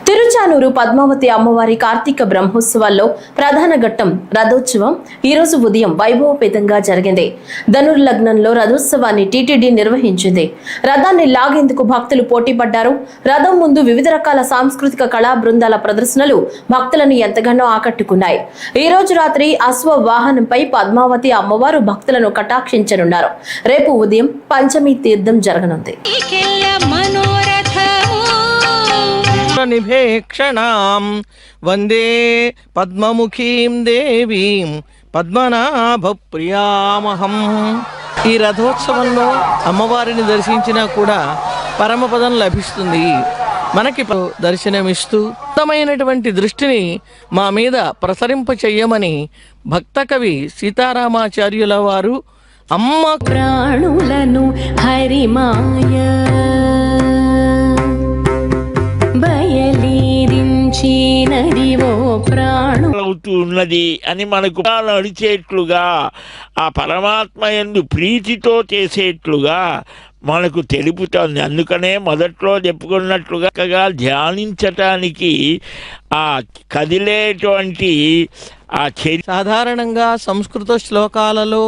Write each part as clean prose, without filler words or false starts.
తిరుచానూరు పద్మావతి అమ్మవారి కార్తీక బ్రహ్మోత్సవాల్లో ప్రధాన ఘట్టం రథోత్సవం ఈ రోజు ఉదయం వైభవపేతంగా జరిగింది. ధనుర్ లగ్నంలో రథోత్సవాన్ని టీటీడీ నిర్వహించింది. రథాన్ని లాగేందుకు భక్తులు పోటీపడ్డారు. రథం ముందు వివిధ రకాల సాంస్కృతిక కళా బృందాల ప్రదర్శనలు భక్తులను ఎంతగానో ఆకట్టుకున్నాయి. ఈ రోజు రాత్రి అశ్వ వాహనంపై పద్మావతి అమ్మవారు భక్తులను కటాక్షించనున్నారు. రేపు ఉదయం పంచమి తీర్థం జరగనుంది. నిభేక్షణాం వందే పద్మముఖీం దేవీం పద్మనాభ ప్రియామహం. ఈ రథోత్సవంలో అమ్మవారిని దర్శించినా కూడా పరమపదం లభిస్తుంది. మనకి దర్శనమిస్తూ ఉత్తమైనటువంటి దృష్టిని మా మీద ప్రసరింప చెయ్యమని భక్త కవి సీతారామాచార్యుల వారు అమ్మ ప్రాణులను హరిమాయ అవుతూ ఉన్నది అని మనకు నడిచేట్లుగా, ఆ పరమాత్మ యందు ప్రీతితో చేసేట్లుగా మనకు తెలుపుతోంది. అందుకనే మొదట్లో చెప్పుకున్నట్లుగా ధ్యానించటానికి ఆ కదిలేటువంటి ఆ సాధారణంగా సంస్కృత శ్లోకాలలో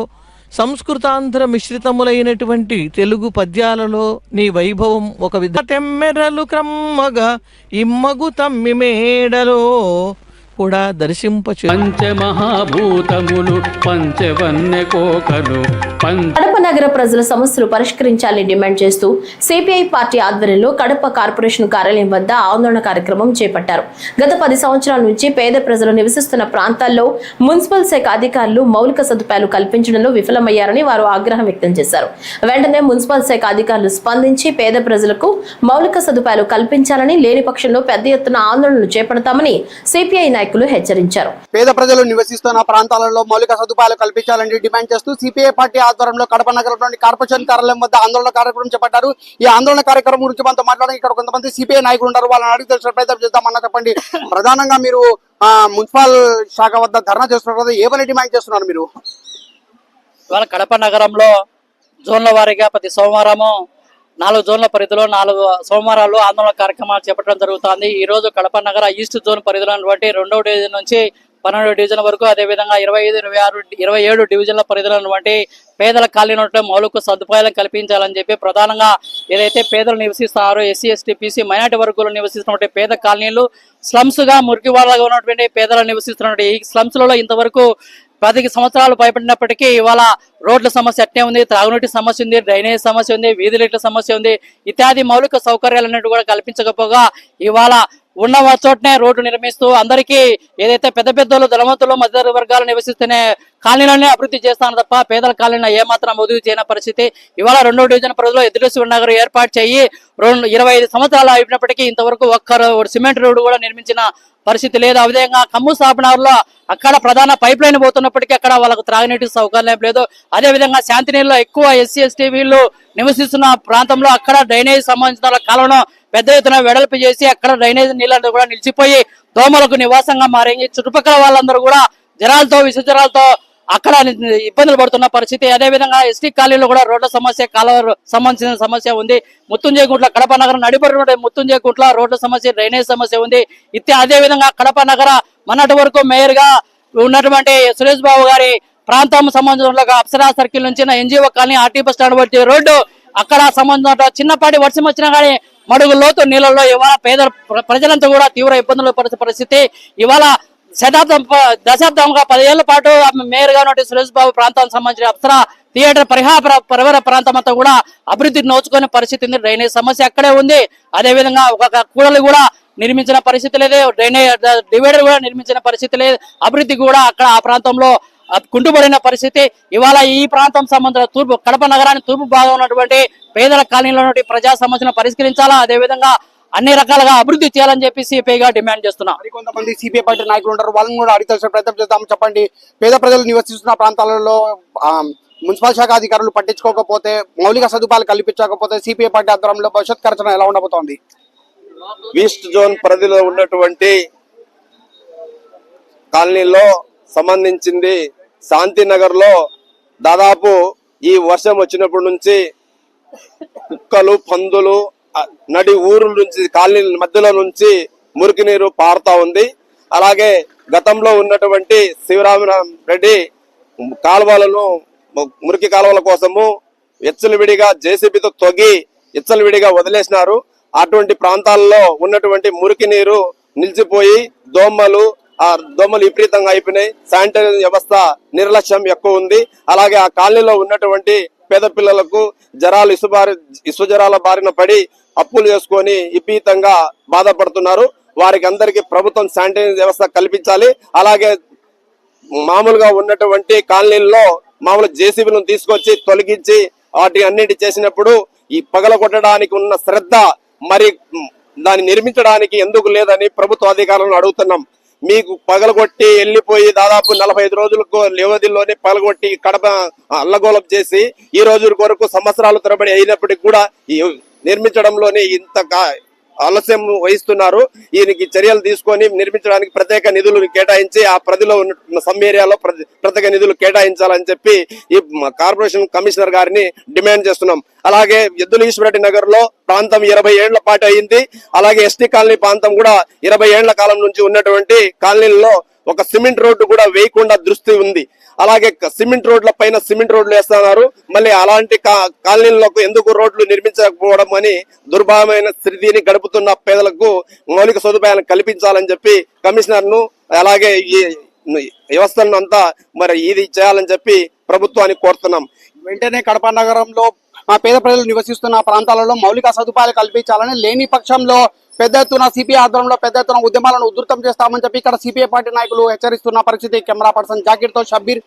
సంస్కృతాంధ్ర మిశ్రితములైనటువంటి తెలుగు పద్యాలలో నీ వైభవం ఒక తెమ్మెరలు క్రమ్మగా ఇమ్మగు తమ్మిమేడలో కూడా దర్శింపచు. పంచమహాభూతములు పంచవన్య కోకలు. కడప నగర ప్రజల సమస్యలు పరిష్కరించాలని డిమాండ్ చేస్తూ సిపిఐ పార్టీ ఆధ్వర్యంలో కడప కార్పొరేషన్ కార్యాలయం వద్ద ఆందోళన కార్యక్రమం చేపట్టారు. గత 10 సంవత్సరాల నుంచి పేద ప్రజలు నివసిస్తున్న ప్రాంతాల్లో మున్సిపల్ శాఖ అధికారులు మౌలిక సదుపాయాలు కల్పించడంలో విఫలమయ్యారని వారు ఆగ్రహం వ్యక్తం చేశారు. వెంటనే మున్సిపల్ శాఖ అధికారులు స్పందించి పేద ప్రజలకు మౌలిక సదుపాయాలు కల్పించాలని, లేని పక్షంలో పెద్ద ఎత్తున ఆందోళనలు చేపడతామని సిపిఐ నాయకులు హెచ్చరించారు. పేద ప్రజలు నివసిస్తున్న ప్రాంతాలలో మౌలిక సదుపాయాలు కల్పించాలని డిమాండ్ చేస్తూ సిపిఐ పార్టీ ఆధ్వర్యంలో కడప నగరంలోని కార్పొరేషన్ కార్యాలయం వద్ద ఆందోళన కార్యక్రమం చేపట్టారు. ఈ ఆందోళన కార్యక్రమం గురించి మనతో మాట్లాడడానికి ఇక్కడ కొంతమంది సిపిఐ నాయకులు ఉన్నారు. వాళ్ళని అడిగి తెలిసిన ప్రయత్నం చేద్దామన్నా. చెప్పండి, ప్రధానంగా మీరు మున్సిపల్ శాఖ వద్ద ధర్నా చేస్తున్నారు కదా, ఏమని డిమాండ్ చేస్తున్నారు మీరు? ఇవాళ కడప నగరంలో జోన్ల వారీగా ప్రతి సోమవారము 4 జోన్ల పరిధిలో 4 సోమవారాలు ఆందోళన కార్యక్రమాలు చేపట్టడం జరుగుతుంది. ఈ రోజు కడప నగర ఈస్ట్ జోన్ పరిధిలో 2వ డివిజన్ నుంచి 12వ డివిజన్ వరకు, అదేవిధంగా 25, 26, 27 డివిజన్ల పరిధిలో పేదల కాలనీ మౌలిక సదుపాయాలను కల్పించాలని చెప్పి ప్రధానంగా ఏదైతే పేదలు నివసిస్తారో ఎస్సీ, ఎస్టీ, బీసీ, మైనార్టీ వర్గాలు నివసిస్తున్నటువంటి పేద కాలనీలు స్లమ్స్ గా మురికివాడగా ఉన్నటువంటి పేదలు నివసిస్తున్నటువంటి ఈ స్లమ్స్ లలో ఇంతవరకు 10 సంవత్సరాలు భయపడినప్పటికీ ఇవాళ రోడ్ల సమస్య అట్టే ఉంది, త్రాగునీటి సమస్య ఉంది, డ్రైనేజ్ సమస్య ఉంది, వీధి లైట్ల సమస్య ఉంది, ఇత్యాది మౌలిక సౌకర్యాలు అన్నట్టు కూడా కల్పించకపోగా ఇవాళ ఉన్న చోటనే రోడ్లు నిర్మిస్తూ అందరికీ ఏదైతే పెద్ద పెద్దలు, ధనవంతులు, మధ్య వర్గాలు నివసిస్తేనే కాలనీలనే అభివృద్ధి చేస్తాను తప్ప పేదల కాలనీలో ఏమాత్రం అభివృద్ధి చేయని పరిస్థితి. ఇవాళ 2వ డివిజన్ పరిధిలో ఎదురు నగర్ ఏర్పాటు చేయి 25 సంవత్సరాలు అయినప్పటికీ ఇంతవరకు ఒక్క సిమెంట్ రోడ్డు కూడా నిర్మించిన పరిస్థితి లేదు. అదేవిధంగా కమ్ము స్థాపనలో అక్కడ ప్రధాన పైప్ లైన్ పోతున్నప్పటికీ అక్కడ వాళ్ళకు త్రాగునీటి సౌకర్యం లేదు. అదేవిధంగా శాంతినీరులో ఎక్కువ ఎస్సీ, ఎస్టీ వీళ్ళు నివసిస్తున్న ప్రాంతంలో అక్కడ డ్రైనేజ్ సంబంధించిన కాలంలో పెద్ద ఎత్తున వెడల్పు చేసి అక్కడ డ్రైనేజ్ నీళ్ళందరూ కూడా నిలిచిపోయి దోమలకు నివాసంగా మారింది. చుట్టుపక్కల వాళ్ళందరూ కూడా జ్వరాలతో, విషజ్వరాలతో అక్కడ ఇబ్బందులు పడుతున్న పరిస్థితి. అదేవిధంగా ఎస్టీ కాలనీలో కూడా రోడ్ల సమస్య, కాలువ సంబంధించిన సమస్య ఉంది. ముత్తుంజయగుంట్ల కడప నగరం నడిపడి ముత్తుంజయగుంట్ల రోడ్ల సమస్య, డ్రైనేజ్ సమస్య ఉంది. అదేవిధంగా కడప నగర మొన్నటి వరకు మేయర్ గా ఉన్నటువంటి సురేష్ బాబు గారి ప్రాంతం సంబంధించిన అప్సరా సర్కిల్ నుంచి NGO colony, RT bus stand వచ్చే రోడ్డు అక్కడ సంబంధించిన చిన్నపాటి వర్షం వచ్చినా కానీ మడుగు లోతు నీళ్ళలో ఇవాళ పేద ప్రజలంతా కూడా తీవ్ర ఇబ్బందులు పడే పరిస్థితి. ఇవాళ దశాబ్దంగా 10 ఏళ్ల పాటు మేయర్ గా ఉన్నటువంటి సురేష్ బాబు ప్రాంతానికి సంబంధించిన అప్సరా థియేటర్ పరిహార ప్రాంతం అంతా కూడా అభివృద్ధికి నోచుకునే పరిస్థితి ఉంది. డ్రైనేజ్ సమస్య అక్కడే ఉంది. అదేవిధంగా ఒక కూడలు కూడా నిర్మించిన పరిస్థితి లేదు, డ్రైనేజ్ డివైడర్ కూడా నిర్మించిన పరిస్థితి లేదు. అభివృద్ధి కూడా అక్కడ ఆ ప్రాంతంలో కుంటుపడిన పరిస్థితి. ఇవాళ ఈ ప్రాంతం సంబంధించిన కడప నగరానికి తూర్పు భాగం ఉన్నటువంటి పేదల కాలనీలో ప్రజా సమస్యలను పరిష్కరించాలా, అదేవిధంగా అన్ని రకాలుగా అభివృద్ధి చేయాలని చెప్పి సిపిఐగా డిమాండ్ చేస్తున్నాం. కొంతమంది సిపిఐ పార్టీ నాయకులు ఉంటారు, వాళ్ళని కూడా అడిగి తెలిసే ప్రయత్నం చేద్దాం. చెప్పండి, పేద ప్రజలు నివసిస్తున్న ప్రాంతాలలో మున్సిపల్ శాఖ అధికారులు పట్టించుకోకపోతే, మౌలిక సదుపాయాలు కల్పించకపోతే సిపిఐ పార్టీ ఆధ్వర్యంలో భవిష్యత్ కార్యాచరణ ఎలా ఉండబోతోంది? ఈస్ట్ జోన్ పరిధిలో ఉన్నటువంటి కాలనీలో సంబంధించింది శాంతినగర్ లో దాదాపు ఈ వర్షం వచ్చినప్పటి నుంచి కుక్కలు, పందులు నడి ఊరు నుంచి కాలనీ మధ్యలో నుంచి మురికి నీరు పారుతా ఉంది. అలాగే గతంలో ఉన్నటువంటి శివరామరెడ్డి కాలువలను మురికి కాలువల కోసము విడిగా జేసీబీతో తొగి విడిగా వదిలేసినారు. అటువంటి ప్రాంతాల్లో ఉన్నటువంటి మురికి నీరు నిలిచిపోయి దోమలు విపరీతంగా అయిపోయినాయి. శానిటరీ వ్యవస్థ నిర్లక్ష్యం ఎక్కువ ఉంది. అలాగే ఆ కాలనీలో ఉన్నటువంటి పేద పిల్లలకు జరాలు ఇసుజరాల బారిన పడి అప్పులు చేసుకొని విపరీతంగా బాధపడుతున్నారు. వారికి అందరికీ ప్రభుత్వం శానిటరీ వ్యవస్థ కల్పించాలి. అలాగే మామూలుగా ఉన్నటువంటి కాలనీల్లో మామూలు జేసీబీలను తీసుకొచ్చి తొలగించి వాటి అన్నిటి చేసినప్పుడు ఈ పగల కొట్టడానికి ఉన్న శ్రద్ధ మరి దాన్ని నిర్మించడానికి ఎందుకు లేదని ప్రభుత్వ అధికారులను అడుగుతున్నాం. మీకు పగలగొట్టి వెళ్ళిపోయి దాదాపు 45 రోజులకు వ్యవధిలోనే పగలగొట్టి కడప అల్లగోలం చేసి ఈ రోజు వరకు సంవత్సరాల తరబడి అయినప్పటికీ కూడా నిర్మించడంలోనే ఇంత ఆలస్యం వహిస్తున్నారు. ఈయనకి చర్యలు తీసుకొని నిర్మించడానికి ప్రత్యేక నిధులు కేటాయించి ఆ పరిధిలో ఉన్న సమ్ ఏరియాలో ప్రత్యేక నిధులు కేటాయించాలని చెప్పి ఈ కార్పొరేషన్ కమిషనర్ గారిని డిమాండ్ చేస్తున్నాం. అలాగే ఎద్దుల ఈశ్వరరెడ్డి నగర్ లో ప్రాంతం 20 ఏళ్ల పాటు అయింది. అలాగే ఎస్టీ కాలనీ ప్రాంతం కూడా 20 ఏళ్ల కాలం నుంచి ఉన్నటువంటి కాలనీల్లో ఒక సిమెంట్ రోడ్డు కూడా వేయకుండా దృష్టి ఉంది. అలాగే సిమెంట్ రోడ్ల పైన సిమెంట్ రోడ్లు వేస్తున్నారు. మళ్ళీ అలాంటి కాలనీలకు ఎందుకు రోడ్లు నిర్మించకపోవడం అని దుర్భరమైన స్థితిని గడుపుతున్న పేదలకు మౌలిక సదుపాయాలను కల్పించాలని చెప్పి కమిషనర్ ను అలాగే ఈ వ్యవస్థను అంతా మరి ఇది చేయాలని చెప్పి ప్రభుత్వాన్ని కోరుతున్నాం. వెంటనే కడప నగరంలో పేద ప్రజలు నివసిస్తున్న ప్రాంతాలలో మౌలిక సదుపాయాలు కల్పించాలని, లేని పక్షంలో పెద్ద ఎత్తున సిపిఐ ఆధ్వర్యంలో పెద్ద ఎత్తున ఉద్యమాలను ఉధృతం చేస్తామని చెప్పి ఇక్కడ సిపిఐ పార్టీ నాయకులు హెచ్చరిస్తున్న పరిస్థితి. కెమెరా పర్సన్ జాకీర్ తో షబ్బీర్,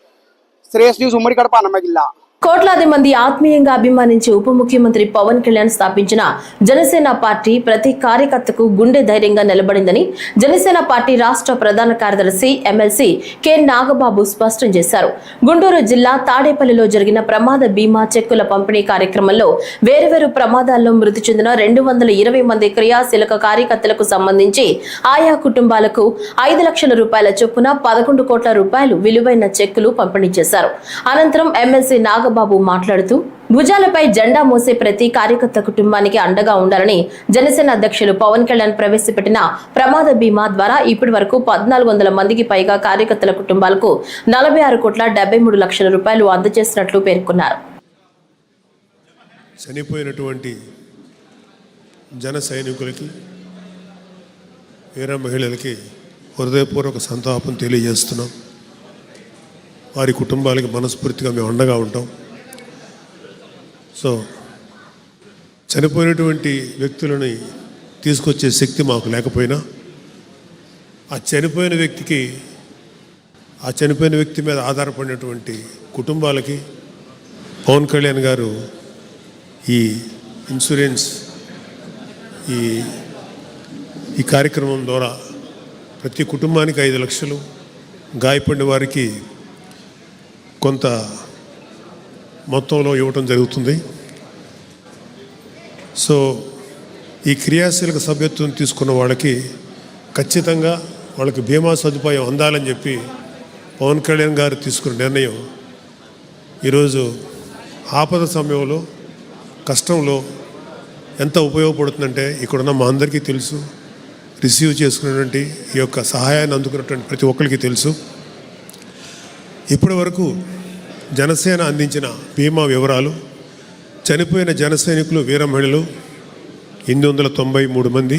శ్రేయస్ న్యూస్, ఉమ్మడి కడప, అన్నమయ్య జిల్లా. కోట్లాది మంది ఆత్మీయంగా అభిమానించి ఉప ముఖ్యమంత్రి పవన్ కళ్యాణ్ స్థాపించిన జనసేన పార్టీ ప్రతి కార్యకర్తకు గుండె ధైర్యంగా నిలబడిందని జనసేన పార్టీ రాష్ట్ర ప్రధాన కార్యదర్శి ఎమ్మెల్సీ కె నాగబాబు స్పష్టం చేశారు. గుంటూరు జిల్లా తాడేపల్లిలో జరిగిన ప్రమాద బీమా చెక్కుల పంపిణీ కార్యక్రమంలో వేర్వేరు ప్రమాదాల్లో మృతి చెందిన 220 మంది క్రియాశీలక కార్యకర్తలకు సంబంధించి ఆయా కుటుంబాలకు 5 లక్షల రూపాయల చొప్పున 11 కోట్ల రూపాయలు విలువైన చెక్కులు పంపిణీ చేశారు. అనంతరం ఎమ్మెల్సీ నాగబాబు మాట్లాడుతూ భుజాలపై జెండా మోసే ప్రతి కార్యకర్త కుటుంబానికి అండగా ఉండాలని జనసేన అధ్యక్షులు పవన్ కళ్యాణ్ ప్రవేశపెట్టిన ప్రమాద బీమా ద్వారా ఇప్పటి వరకు 1400 మందికి పైగా కార్యకర్తల కుటుంబాలకు 46 కోట్ల 73 లక్షల రూపాయలు అందజేసినట్లు పేర్కొన్నారు. చనిపోయినటువంటి జన సైనికులకి, వీర మహిళలకి హృదయపూర్వక సంతాపం తెలియజేస్తున్నాం. వారి కుటుంబాలకి మనస్ఫూర్తిగా మేము అండగా ఉంటాం. సో చనిపోయినటువంటి వ్యక్తులని తీసుకొచ్చే శక్తి మాకు లేకపోయినా ఆ చనిపోయిన వ్యక్తి మీద ఆధారపడినటువంటి కుటుంబాలకి పవన్ కళ్యాణ్ గారు ఈ ఇన్సూరెన్స్ ఈ కార్యక్రమం ద్వారా ప్రతి కుటుంబానికి 5 లక్షలు, గాయపడిన వారికి కొంత మొత్తంలో ఇవ్వటం జరుగుతుంది. సో ఈ క్రియాశీలక సభ్యత్వం తీసుకున్న వాళ్ళకి ఖచ్చితంగా వాళ్ళకి బీమా సదుపాయం అందాలని చెప్పి పవన్ కళ్యాణ్ గారు తీసుకున్న నిర్ణయం ఈరోజు ఆపద సమయంలో, కష్టంలో ఎంత ఉపయోగపడుతుందంటే ఇక్కడున్న మా అందరికీ తెలుసు. రిసీవ్ చేసుకున్నటువంటి ఈ యొక్క సహాయాన్ని అందుకున్నటువంటి ప్రతి ఒక్కరికి తెలుసు. ఇప్పటి వరకు జనసేన అందించిన బీమా వివరాలు, చనిపోయిన జన సైనికులు, వీర మహిళలు 893 మంది,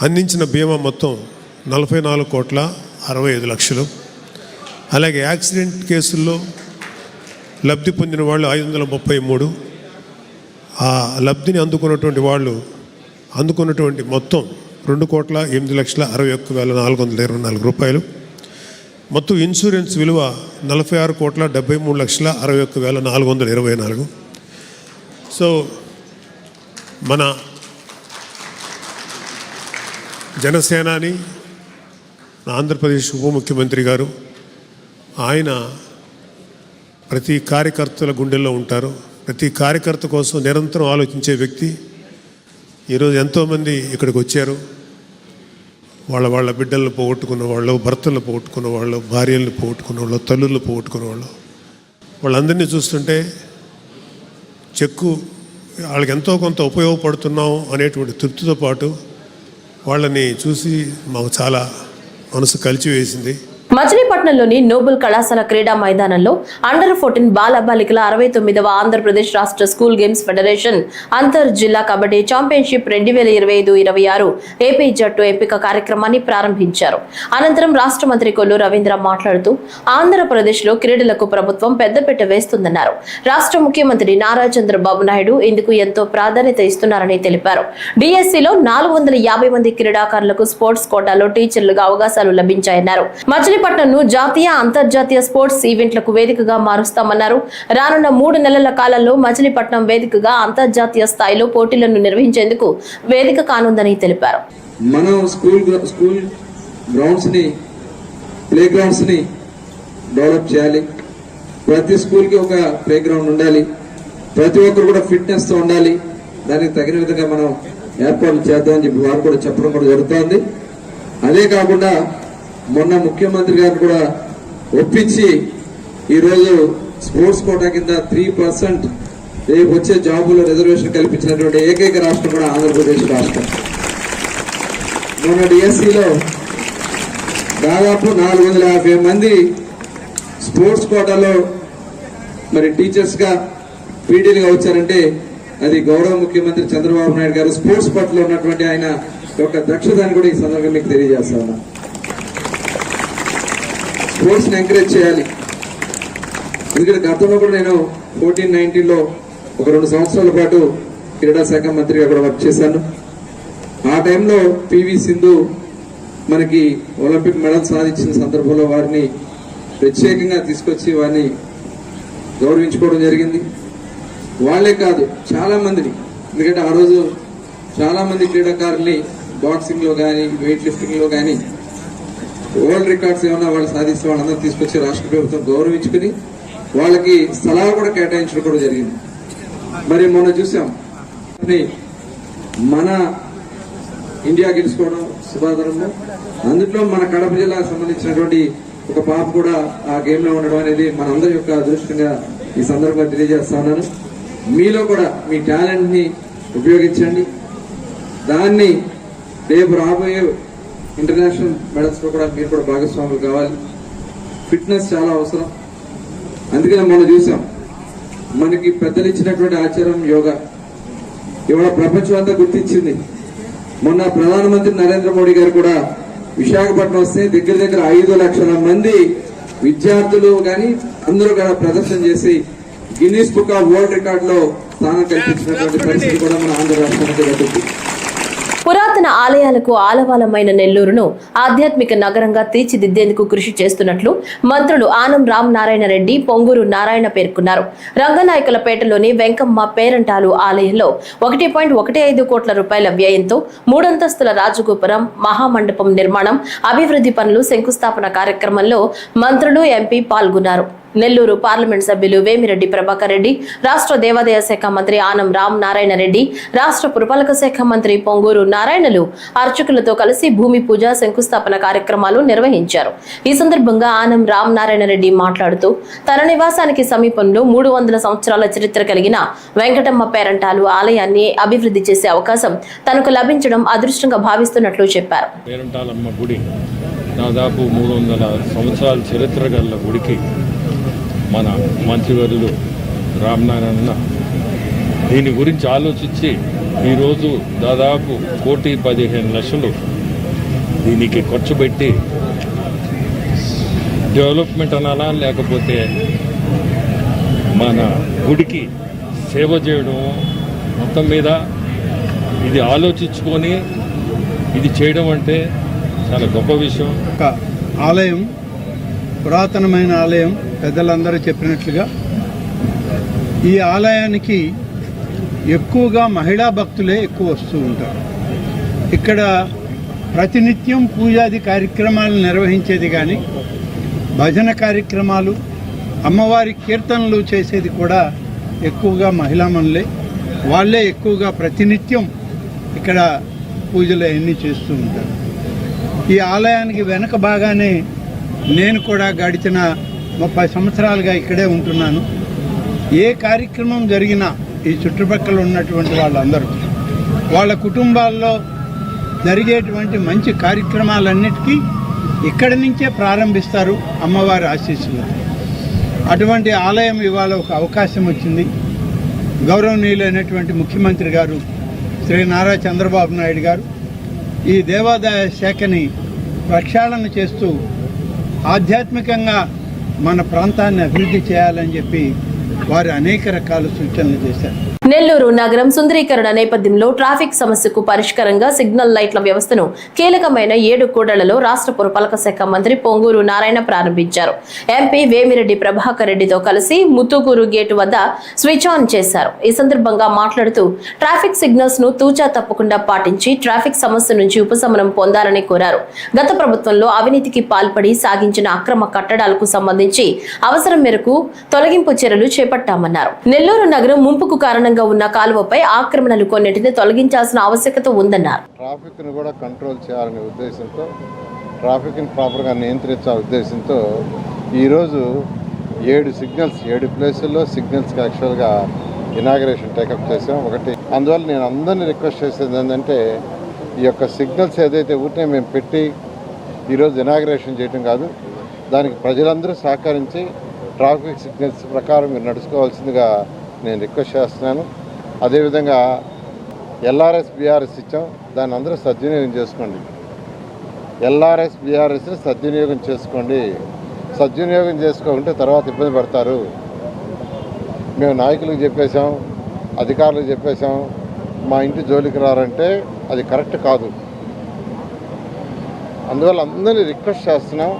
అందించిన బీమా మొత్తం 44 కోట్ల 65 లక్షలు. అలాగే యాక్సిడెంట్ కేసుల్లో లబ్ధి పొందిన వాళ్ళు 533. ఆ లబ్ధిని అందుకున్నటువంటి వాళ్ళు అందుకున్నటువంటి మొత్తం 2 కోట్ల 8 లక్షల 61,424 రూపాయలు. మొత్తం ఇన్సూరెన్స్ విలువ 46 కోట్ల 73 లక్షల 61,424. సో మన జనసేనాని ఆంధ్రప్రదేశ్ ఉప ముఖ్యమంత్రి గారు, ఆయన ప్రతి కార్యకర్తల గుండెల్లో ఉంటారు. ప్రతి కార్యకర్త కోసం నిరంతరం ఆలోచించే వ్యక్తి. ఈరోజు ఎంతోమంది ఇక్కడికి వచ్చారు. వాళ్ళ బిడ్డలను పోగొట్టుకున్న వాళ్ళు, భర్తలను పోగొట్టుకున్న వాళ్ళు, భార్యలను పోగొట్టుకున్న వాళ్ళు, తల్లులను పోగొట్టుకున్న వాళ్ళు, వాళ్ళందరినీ చూస్తుంటే చెక్కు వాళ్ళకి ఎంతో కొంత ఉపయోగపడుతున్నాం అనేటువంటి తృప్తితో పాటు వాళ్ళని చూసి మాకు చాలా మనసు కలిచివేసింది. మచిలీపట్నంలోని నోబుల్ కళాశాల క్రీడా మైదానంలో అండర్-14 బాలబాలికల 69వ ఆంధ్రప్రదేశ్ రాష్ట్ర స్కూల్ గేమ్స్ ఫెడరేషన్ అంతర్ జిల్లా కబడ్డీ ఛాంపియన్షిప్ 2025-26 ఏపీ జట్టు ఎంపిక కార్యక్రమాన్ని ప్రారంభించారు. అనంతరం రాష్ట్ర మంత్రి కొల్లు రవీంద్ర మాట్లాడుతూ ఆంధ్రప్రదేశ్లో క్రీడలకు ప్రభుత్వం పెద్దపీట వేస్తుందన్నారు. రాష్ట్ర ముఖ్యమంత్రి నారా చంద్రబాబు నాయుడు ఇందుకు ఎంతో ప్రాధాన్యత ఇస్తున్నారని తెలిపారు. డిఎస్సిలో 450 మంది క్రీడాకారులకు స్పోర్ట్స్ కోటాలో టీచర్లుగా అవకాశాలు లభించాయన్నారు. మచిలీపట్నంను జాతీయ అంతర్జాతీయ స్పోర్ట్స్ ఈవెంట్లకు వేదికగా మారుస్తామన్నారు. రానున్న 3 నెలల కాలంలో మచిలీపట్నం వేదికగా అంతర్జాతీయ స్థాయిలో పోటీలను నిర్వహించేందుకు వేదిక కానుందని తెలిపారు. మనం స్కూల్ గ్రౌండ్స్ ని ప్లే గ్రౌండ్స్ ని డెవలప్ చేయాలి. ప్రతి స్కూల్ కి ఒక ప్లే గ్రౌండ్ ఉండాలి. ప్రతి ఒక్కరు కూడా ఫిట్నెస్ తో ఉండాలి. దానికి తగిన విధంగా మనం ఏర్పాట్లు చేద్దామని చెప్పి వారు కూడా చెప్పడం కూడా జరుగుతోంది. అదే కాకుండా మొన్న ముఖ్యమంత్రి గారు కూడా ఒప్పించి ఈరోజు స్పోర్ట్స్ కోటా కింద 3% రేపు వచ్చే జాబులో రిజర్వేషన్ కల్పించినటువంటి ఏకైక రాష్ట్రం కూడా ఆంధ్రప్రదేశ్ రాష్ట్రం. మొన్న డిఎస్సిలో దాదాపు 450 మంది స్పోర్ట్స్ కోటాలో మరి టీచర్స్ గా పీడీలుగా వచ్చారంటే అది గౌరవ ముఖ్యమంత్రి చంద్రబాబు నాయుడు గారు స్పోర్ట్స్ పట్ల ఉన్నటువంటి ఆయన యొక్క దక్షతని కూడా ఈ సందర్భంగా మీకు తెలియజేస్తా ఉన్నా. స్పోర్ట్స్ ని ఎంకరేజ్ చేయాలి. ఎందుకంటే గతంలో కూడా నేను 14-19లో ఒక 2 సంవత్సరాల పాటు క్రీడా శాఖ మంత్రిగా కూడా వర్క్ చేశాను. ఆ టైంలో పివి సింధు మనకి ఒలింపిక్ మెడల్ సాధించిన సందర్భంలో వారిని ప్రత్యేకంగా తీసుకొచ్చి వారిని గౌరవించుకోవడం జరిగింది. వాళ్లే కాదు చాలా మందిని, ఎందుకంటే ఆ రోజు చాలా మంది క్రీడాకారుల్ని బాక్సింగ్ లో కానీ వెయిట్ లిఫ్టింగ్ లో కానీ వరల్డ్ రికార్డ్స్ ఏమన్నా వాళ్ళు సాధిస్తే వాళ్ళందరూ తీసుకొచ్చి రాష్ట్ర ప్రభుత్వం గౌరవించుకుని వాళ్ళకి స్థలాలు కూడా కేటాయించడం కూడా జరిగింది. మరి మొన్న చూసాం మన ఇండియా గెలుచుకోవడం శుభాదరము. అందులో మన కడప జిల్లాకు సంబంధించినటువంటి ఒక పాప కూడా ఆ గేమ్ లో ఉండడం అనేది మనందరి యొక్క అదృష్టంగా ఈ సందర్భంగా తెలియజేస్తా ఉన్నాను. మీలో కూడా మీ టాలెంట్ ని ఉపయోగించండి. దాన్ని రేపు రాబోయే ఇంటర్నేషనల్ మెడల్స్ లో కూడా మీరు కూడా భాగస్వాములు కావాలి. ఫిట్నెస్ చాలా అవసరం. అందుకనే మనం చూసాం మనకి పెద్దలు ఇచ్చినటువంటి ఆచారం యోగా ఇవాళ ప్రపంచం అంతా గుర్తించింది. మొన్న ప్రధానమంత్రి నరేంద్ర మోడీ గారు కూడా విశాఖపట్నం వస్తే దగ్గర 5 లక్షల మంది విద్యార్థులు కానీ అందరూ కూడా ప్రదర్శన చేసి Guinness book of world record లో స్థానం కల్పించినటువంటి పరిస్థితి కూడా మన ఆంధ్ర రాష్ట్రానికి దక్కుతుంది. పురాతన ఆలయాలకు ఆలవాలమైన నెల్లూరును ఆధ్యాత్మిక నగరంగా తీర్చిదిద్దేందుకు కృషి చేస్తున్నట్లు మంత్రులు ఆనం రామ్ నారాయణ రెడ్డి, పొంగూరు నారాయణ పేర్కొన్నారు. రంగనాయకులపేటలోని వెంకమ్మ పేరంటాలు ఆలయంలో 1.15 కోట్ల రూపాయల వ్యయంతో 3 అంతస్తుల రాజగోపురం, మహామండపం నిర్మాణం, అభివృద్ధి పనులు శంకుస్థాపన కార్యక్రమంలో మంత్రులు, ఎంపీ పాల్గొన్నారు. నెల్లూరు పార్లమెంట్ సభ్యులు వేమిరెడ్డి ప్రభాకర్ రెడ్డి, రాష్ట్ర దేవాదాయ శాఖ మంత్రి ఆనం రామ్ నారాయణ రెడ్డి, రాష్ట్ర పురపాలక శాఖ మంత్రి పొంగూరు నారాయణలు అర్చకులతో కలిసి భూమి పూజ, శంకుస్థాపన కార్యక్రమాలు నిర్వహించారు. ఈ సందర్భంగా ఆనం రామ్ నారాయణ రెడ్డి మాట్లాడుతూ తన నివాసానికి సమీపంలో 300 సంవత్సరాల చరిత్ర కలిగిన వెంకటమ్మ పేరంటాలు ఆలయాన్ని అభివృద్ధి చేసే అవకాశం తనకు లభించడం అదృష్టంగా భావిస్తున్నట్లు చెప్పారు. పేరంటాలమ్మ గుడి దాదాపు 300 సంవత్సరాల చరిత్ర గల గుడికి మన మంత్రివర్యులు రామనారాయణ దీని గురించి ఆలోచించి ఈరోజు దాదాపు 1,15,00,000 దీనికి ఖర్చు పెట్టి డెవలప్మెంట్ అనాలా లేకపోతే మన గుడికి సేవ చేయడం మొత్తం మీద ఇది ఆలోచించుకొని ఇది చేయడం అంటే చాలా గొప్ప విషయం. ఆలయం పురాతనమైన ఆలయం, పెద్దలందరూ చెప్పినట్లుగా ఈ ఆలయానికి ఎక్కువగా మహిళా భక్తులే ఎక్కువ వస్తూ ఉంటారు. ఇక్కడ ప్రతినిత్యం పూజాది కార్యక్రమాలు నిర్వహించేది కానీ భజన కార్యక్రమాలు, అమ్మవారి కీర్తనలు చేసేది కూడా ఎక్కువగా మహిళామణులే. వాళ్ళే ఎక్కువగా ప్రతినిత్యం ఇక్కడ పూజలు అన్నీ చేస్తూ ఉంటారు. ఈ ఆలయానికి వెనక బాగానే నేను కూడా గడిచిన 30 సంవత్సరాలుగా ఇక్కడే ఉంటున్నాను. ఏ కార్యక్రమం జరిగినా ఈ చుట్టుపక్కల ఉన్నటువంటి వాళ్ళందరూ వాళ్ళ కుటుంబాల్లో జరిగేటువంటి మంచి కార్యక్రమాలన్నిటికీ ఇక్కడి నుంచే ప్రారంభిస్తారు అమ్మవారి ఆశీస్సులు. అటువంటి ఆలయం ఇవాళ ఒక అవకాశం వచ్చింది. గౌరవనీయులైనటువంటి ముఖ్యమంత్రి గారు శ్రీ నారా చంద్రబాబు నాయుడు గారు ఈ దేవాదాయ శాఖని ప్రక్షాళన చేస్తూ ఆధ్యాత్మికంగా మన ప్రాంతాన్ని అభివృద్ధి చేయాలని చెప్పి వారు అనేక రకాల సూచనలు చేశారు. నెల్లూరు నగరం సుందరీకరణ నేపథ్యంలో ట్రాఫిక్ సమస్యకు పరిష్కారంగా సిగ్నల్ లైట్ల వ్యవస్థను కీలకమైన 7 కూడళ్లలో రాష్ట్ర పురపాలక శాఖ మంత్రి పొంగూరు నారాయణ ప్రారంభించారు. ఎంపీ వేమిరెడ్డి ప్రభాకర్ రెడ్డితో కలిసి ముత్తుకూరు గేటు వద్ద స్విచ్ ఆన్ చేశారు. ఈ సందర్భంగా మాట్లాడుతూ ట్రాఫిక్ సిగ్నల్స్ ను తూచా తప్పకుండా పాటించి ట్రాఫిక్ సమస్య నుంచి ఉపశమనం పొందాలని కోరారు. గత ప్రభుత్వంలో అవినీతికి పాల్పడి సాగించిన అక్రమ కట్టడాలకు సంబంధించి అవసరం మేరకు తొలగింపు చర్యలు చేపట్టామన్నారు. నెల్లూరు నగరం ముంపుకు కారణంగా ఉన్న కాలువపై ఆక్రమణలు కొన్నింటిని తొలగించాల్సిన ఆవశ్యకత ఉందన్నారు. ట్రాఫిక్ ను కూడా కంట్రోల్ చేయాలనే ఉద్దేశంతో, ట్రాఫిక్ ని ప్రాపర్ గా నియంత్రించాలనే ఉద్దేశంతో ఈరోజు 7 ప్లేసుల్లో సిగ్నల్స్ కి యాక్చువల్ గా ఇనాగరేషన్ టేకప్ చేసాం. ఒకటి అందువల్ల నేను అందరినీ రిక్వెస్ట్ చేసేది ఏంటంటే ఈ యొక్క సిగ్నల్స్ ఏదైతే ఊరినే మేము పెట్టి ఈరోజు ఇనాగరేషన్ చేయడం కాదు, దానికి ప్రజలందరూ సహకరించి ట్రాఫిక్ సిగ్నల్స్ ప్రకారం మీరు నడుచుకోవాల్సిందిగా నేను రిక్వెస్ట్ చేస్తున్నాను. అదేవిధంగా ఎల్ఆర్ఎస్ బీఆర్ఎస్ ఇచ్చాం, దాన్ని అందరూ సద్వినియోగం చేసుకోండి. ఎల్ఆర్ఎస్ బీఆర్ఎస్ని సద్వినియోగం చేసుకోండి. సద్వినియోగం చేసుకోకుంటే తర్వాత ఇబ్బంది పడతారు. మేము నాయకులకు చెప్పేశాం, అధికారులకు చెప్పేశాం, మా ఇంటి జోలికి రారంటే అది కరెక్ట్ కాదు. అందువల్ల అందరినీ రిక్వెస్ట్ చేస్తున్నాం,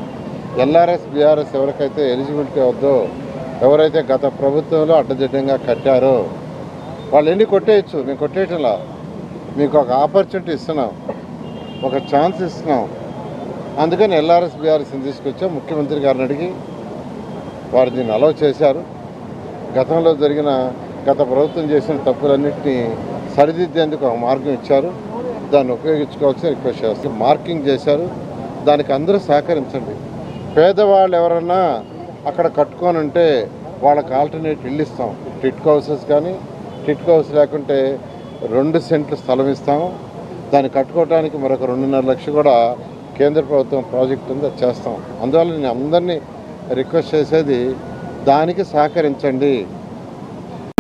ఎల్ఆర్ఎస్ బీఆర్ఎస్ ఎవరికైతే ఎలిజిబిలిటీ అవుద్దో, ఎవరైతే గత ప్రభుత్వంలో అడ్డదిడ్డంగా కట్టారో వాళ్ళు ఎన్ని కొట్టేయచ్చు. మేము కొట్టేయటంలా, మీకు ఒక ఆపర్చునిటీ ఇస్తున్నాం, ఒక ఛాన్స్ ఇస్తున్నాం. అందుకని ఎల్ఆర్ఎస్ బీఆర్ఎస్ని తీసుకొచ్చాం. ముఖ్యమంత్రి గారిని అడిగి వారు దీన్ని అలౌ చేశారు. గతంలో గత ప్రభుత్వం చేసిన తప్పులన్నింటినీ సరిదిద్దేందుకు ఒక మార్గం ఇచ్చారు. దాన్ని ఉపయోగించుకోవాల్సి రిక్వెస్ట్ చేస్తారు. మార్కింగ్ చేశారు, దానికి అందరూ సహకరించండి. పేదవాళ్ళు ఎవరన్నా అక్కడ కట్టుకొని ఉంటే వాళ్ళకి ఆల్టర్నేట్ ఇల్లు ఇస్తాం. టిట్కో హౌసెస్ కానీ, టిట్కో హౌస్ లేకుంటే 2 సెంట్లు స్థలం ఇస్తాము. దాన్ని కట్టుకోవడానికి మరొక 2.5 లక్షలు కూడా కేంద్ర ప్రభుత్వం ప్రాజెక్ట్ ఉంది, అది చేస్తాం. అందువల్ల నేను అందరినీ రిక్వెస్ట్ చేసేది దానికి సహకరించండి.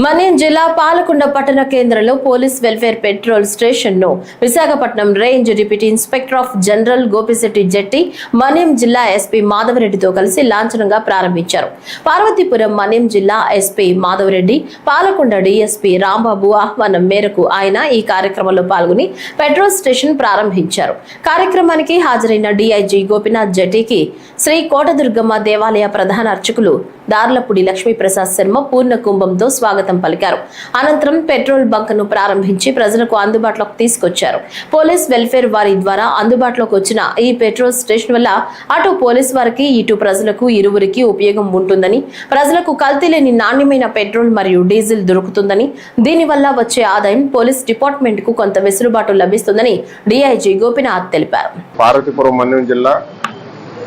మన్యం జిల్లా పాలకొండ పట్టణ కేంద్రంలో పోలీస్ వెల్ఫేర్ పెట్రోల్ స్టేషన్ ను Visakhapatnam range deputy inspector of general Gopishetti Jetti, Manyam జిల్లా ఎస్పీ మాధవరెడ్డితో కలిసి లాంఛనంగా ప్రారంభించారు. పార్వతీపురం మన్యం జిల్లా ఎస్పీ మాధవరెడ్డి, పాలకొండ డీఎస్పీ రాంబాబు ఆహ్వానం మేరకు ఆయన ఈ కార్యక్రమంలో పాల్గొని పెట్రోల్ స్టేషన్ ప్రారంభించారు. కార్యక్రమానికి హాజరైన డీఐజీ గోపినాథ్ జెట్టికి శ్రీ కోటదుర్గమ్మ దేవాలయ ప్రధాన అర్చకులు దార్లపూడి లక్ష్మీప్రసాద్ శర్మ పూర్ణ కుంభంతో స్వాగతం పలికారు. అనంతరం పెట్రోల్ బంక్ ను ప్రారంభించి ప్రజలకు అందుబాటులోకి తీసుకొచ్చారు. పోలీస్ వెల్ఫేర్ వారి ద్వారా అందుబాటులోకి వచ్చిన ఈ పెట్రోల్ స్టేషన్ వల్ల అటు పోలీస్ వారికి, ఇటు ప్రజలకు ఇరువురికి ఉపయోగం ఉంటుందని, ప్రజలకు కల్తీ లేని నాణ్యమైన పెట్రోల్ మరియు డీజిల్ దొరుకుతుందని, దీనివల్ల వచ్చే ఆదాయం పోలీస్ డిపార్ట్మెంట్ కు కొంత వెసులుబాటు లభిస్తుందని డీఐజీ గోపినాథ్ తెలిపారు. పార్వతీపురం మన్యం జిల్లా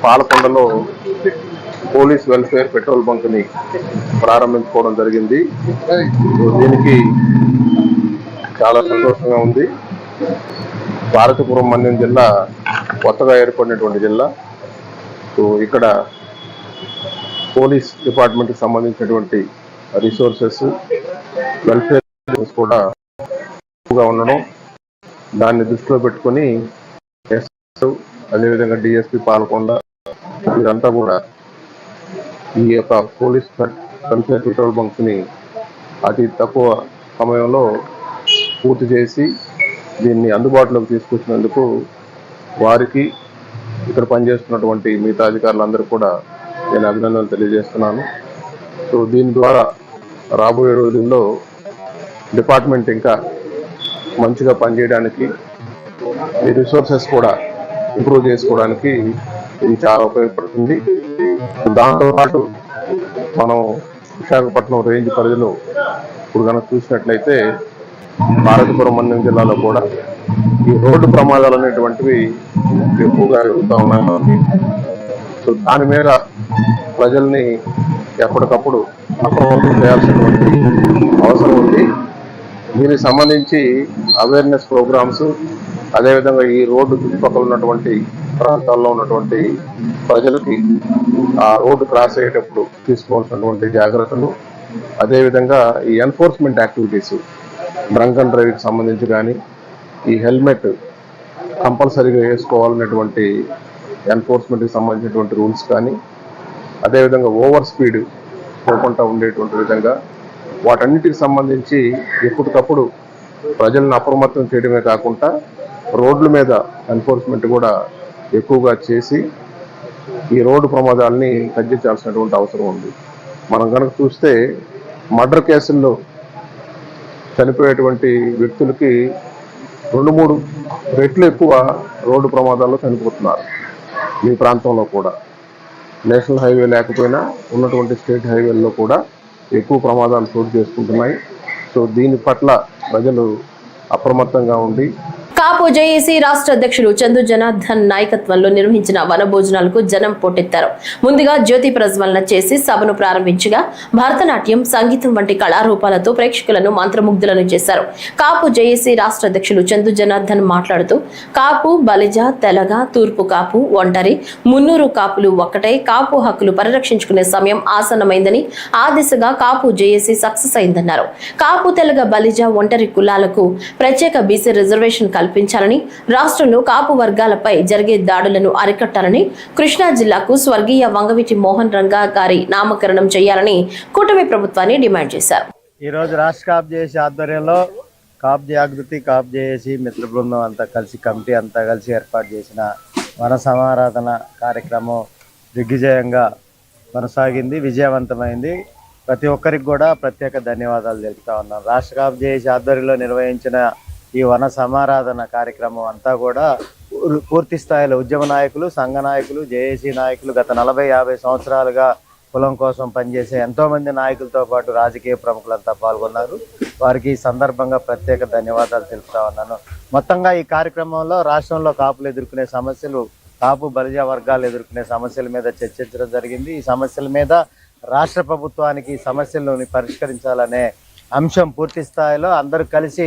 పాలకొండలో పోలీస్ వెల్ఫేర్ పెట్రోల్ బంక్ ని ప్రారంభించుకోవడం జరిగింది. దీనికి చాలా సంతోషంగా ఉంది. పార్వతీపురం మన్యం జిల్లా కొత్తగా ఏర్పడినటువంటి జిల్లా. ఇక్కడ పోలీస్ డిపార్ట్మెంట్ కి సంబంధించినటువంటి రిసోర్సెస్, వెల్ఫేర్ కూడా ఎక్కువగా ఉండడం, దాన్ని దృష్టిలో పెట్టుకొని అదేవిధంగా డిఎస్పీ పాల్కొండ వీరంతా కూడా ఈ యొక్క పోలీస్ వెల్ఫేర్ పెట్రోల్ బంక్ ని అతి తక్కువ సమయంలో పూర్తి చేసి దీన్ని అందుబాటులోకి తీసుకొచ్చినందుకు వారికి, ఇక్కడ పనిచేస్తున్నటువంటి మిగతా అధికారులందరూ కూడా నేను అభినందనలు తెలియజేస్తున్నాను. సో దీని ద్వారా రాబోయే రోజుల్లో డిపార్ట్మెంట్ ఇంకా మంచిగా పనిచేయడానికి, ఈ రిసోర్సెస్ కూడా ఇంప్రూవ్ చేసుకోవడానికి ఇది చాలా ఉపయోగపడుతుంది. దాంతోపాటు మనం విశాఖపట్నం రేంజ్ పరిధిలో ఇప్పుడు కనుక చూసినట్లయితే పార్వతీపురం మన్యం జిల్లాలో కూడా ఈ రోడ్డు ప్రమాదాలు అనేటువంటివి ఎక్కువగా జరుగుతూ ఉన్నాయి. సో దాని మీద ప్రజల్ని ఎప్పటికప్పుడు అప్రమత్తం చేయాల్సినటువంటి అవసరం ఉంది. దీనికి సంబంధించి అవేర్నెస్ ప్రోగ్రామ్స్, అదేవిధంగా ఈ రోడ్డు చుట్టుపక్కల ఉన్నటువంటి ప్రాంతాల్లో ఉన్నటువంటి ప్రజలకి ఆ రోడ్డు క్రాస్ అయ్యేటప్పుడు తీసుకోవాల్సినటువంటి జాగ్రత్తలు, అదేవిధంగా ఈ ఎన్ఫోర్స్మెంట్ యాక్టివిటీస్, డ్రంక్ అండ్ డ్రైవ్కి సంబంధించి కానీ, ఈ హెల్మెట్ కంపల్సరీగా వేసుకోవాలనేటువంటి ఎన్ఫోర్స్మెంట్కి సంబంధించినటువంటి రూల్స్ కానీ, అదేవిధంగా ఓవర్ స్పీడ్ పోకుండా ఉండేటువంటి విధంగా వాటన్నిటికి సంబంధించి ఎప్పటికప్పుడు ప్రజలను అప్రమత్తం చేయడమే కాకుండా రోడ్ల మీద ఎన్ఫోర్స్మెంట్ కూడా ఎక్కువగా చేసి ఈ రోడ్డు ప్రమాదాలని తగ్గించాల్సినటువంటి అవసరం ఉంది. మనం కనుక చూస్తే మర్డర్ కేసుల్లో చనిపోయేటువంటి వ్యక్తులకి 2-3 రెట్లు ఎక్కువ రోడ్డు ప్రమాదాల్లో చనిపోతున్నారు. మీ ప్రాంతంలో కూడా నేషనల్ హైవే లేకపోయినా ఉన్నటువంటి స్టేట్ హైవేల్లో కూడా ఎక్కువ ప్రమాదాలు చోటు చేసుకుంటున్నాయి. సో దీని పట్ల ప్రజలు అప్రమత్తంగా ఉండి కాపు జేఏసీ రాష్ట్ర అధ్యక్షుడు చందు జనార్దన్ నాయకత్వంలో నిర్వహించిన వనభోజనాలకు జనం పోటెత్తారు. ముందుగా జ్యోతి ప్రజ్వలన చేసి సభను ప్రారంభించగా భరతనాట్యం, సంగీతం వంటి కళారూపాలతో ప్రేక్షకులను మంత్రముగ్ధులను చేశారు. కాపు జేఏసీ రాష్ట్ర అధ్యక్షుడు చందు జనార్దన్ మాట్లాడుతూ కాపు, బలిజ, తెలగ, తూర్పు కాపు, ఒంటరి, మున్నూరు కాపులు ఒక్కటే, కాపు హక్కులు పరిరక్షించుకునే సమయం ఆసన్నమైందని, ఆ దిశగా కాపు జేఏసీ సక్సెస్ అయిందన్నారు. కాపు, తెలగ, బలిజ, ఒంటరి కులాలకు ప్రత్యేక బీసీ రిజర్వేషన్ కల్పించాలని, రాష్ట్రంలో కాపు వర్గాలపై జరిగే దాడులను అరికట్టాలని, కృష్ణా జిల్లాకు స్వర్గీయ వంగవీటి మోహన్ రంగా గారి నామకరణం చేయాలని కూటమి ప్రభుత్వాన్ని డిమాండ్ చేశారు. ఈ రోజు రాష్ట్ర కాపు జేఏసీ ఆధ్వర్యంలో కాపు జాగృతి, కాపు జేఏసీ మిత్ర బృందం అంతా కలిసి, కమిటీ అంతా కలిసి ఏర్పాటు చేసిన వన సమారాధన కార్యక్రమం దిగ్విజయంగా కొనసాగింది, విజయవంతమైంది. ప్రతి ఒక్కరికి కూడా ప్రత్యేక ధన్యవాదాలు తెలుపుతా ఉన్నాం. రాష్ట్ర కాపు జేఏసీ ఆధ్వర్యంలో నిర్వహించిన ఈ వన సమారాధన కార్యక్రమం అంతా కూడా పూర్తి స్థాయిలో ఉద్యమ నాయకులు, సంఘ నాయకులు, జేఏసీ నాయకులు, గత 40-50 సంవత్సరాలుగా కులం కోసం పనిచేసే ఎంతోమంది నాయకులతో పాటు రాజకీయ ప్రముఖులంతా పాల్గొన్నారు. వారికి ఈ సందర్భంగా ప్రత్యేక ధన్యవాదాలు తెలుపుతా ఉన్నాను. మొత్తంగా ఈ కార్యక్రమంలో రాష్ట్రంలో కాపులు ఎదుర్కొనే సమస్యలు, కాపు బలిజ వర్గాలు ఎదుర్కొనే సమస్యల మీద చర్చించడం జరిగింది. ఈ సమస్యల మీద రాష్ట్ర ప్రభుత్వానికి సమస్యలను పరిష్కరించాలనే అంశం పూర్తి స్థాయిలో అందరూ కలిసి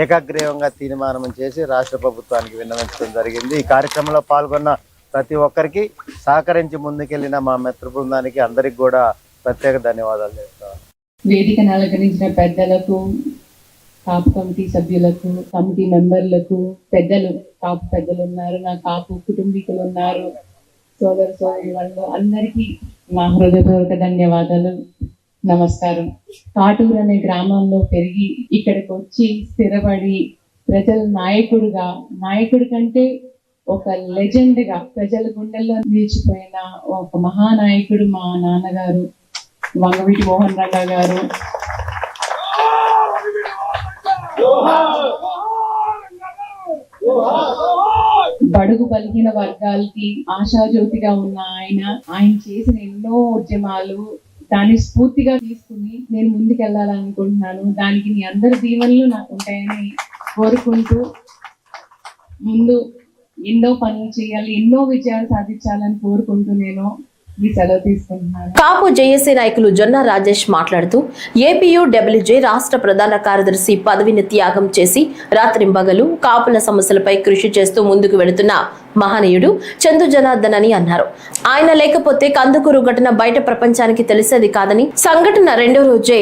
ఏకాగ్రీవంగా తీర్మానం చేసి రాష్ట్ర ప్రభుత్వానికి విన్నవించడం జరిగింది. ఈ కార్యక్రమంలో పాల్గొన్న ప్రతి ఒక్కరికి, సహకరించి ముందుకెళ్లిన మా మిత్ర బృందానికి అందరికి కూడా ప్రత్యేక ధన్యవాదాలు చెప్తాను. వేదికను అలంకరించిన పెద్దలకు, కాపు కమిటీ సభ్యులకు, కమిటీ మెంబర్లకు, పెద్దలు, కాపు పెద్దలు ఉన్నారు, నా కాపు కుటుంబీకులు ఉన్నారు, సోదర సోదరి వాళ్ళు అందరికీ మా హృదయపూర్వక ధన్యవాదాలు, నమస్కారం. కాటూరు అనే గ్రామంలో పెరిగి ఇక్కడికి వచ్చి స్థిరపడి ప్రజల నాయకుడి కంటే ఒక లెజెండ్ గా ప్రజల గుండెల్లో నిలిచిపోయిన ఒక మహానాయకుడు మా నాన్నగారు వంగవీటి మోహన్ రంగా గారు. బడుగు బలిగిన వర్గాలకి ఆశాజ్యోతిగా ఉన్న ఆయన చేసిన ఎన్నో ఉద్యమాలు, దాన్ని స్ఫూర్తిగా తీసుకుని నేను ముందుకెళ్లాలనుకుంటున్నాను. దానికి మీ అందరి దీవెనలు నాకు ఉంటాయని కోరుకుంటూ ముందు ఎన్నో పనులు చేయాలి, ఎన్నో విజయాలు సాధించాలని కోరుకుంటూ నేను ఈ సెలవు తీసుకుంటున్నాను. కాపు జేఏసీ నాయకులు జొన్న రాజేష్ మాట్లాడుతూ ఏపీయూడబ్ల్యూజే రాష్ట్ర ప్రధాన కార్యదర్శి పదవిని త్యాగం చేసి రాత్రింబగలు కాపుల సమస్యలపై కృషి చేస్తూ ముందుకు వెళుతున్న మహనీయుడు చందు జనార్దన్ అని అన్నారు. ఆయన లేకపోతే కందుకూరు ఘటన బయట ప్రపంచానికి తెలిసేది కాదని, సంఘటన రెండో రోజే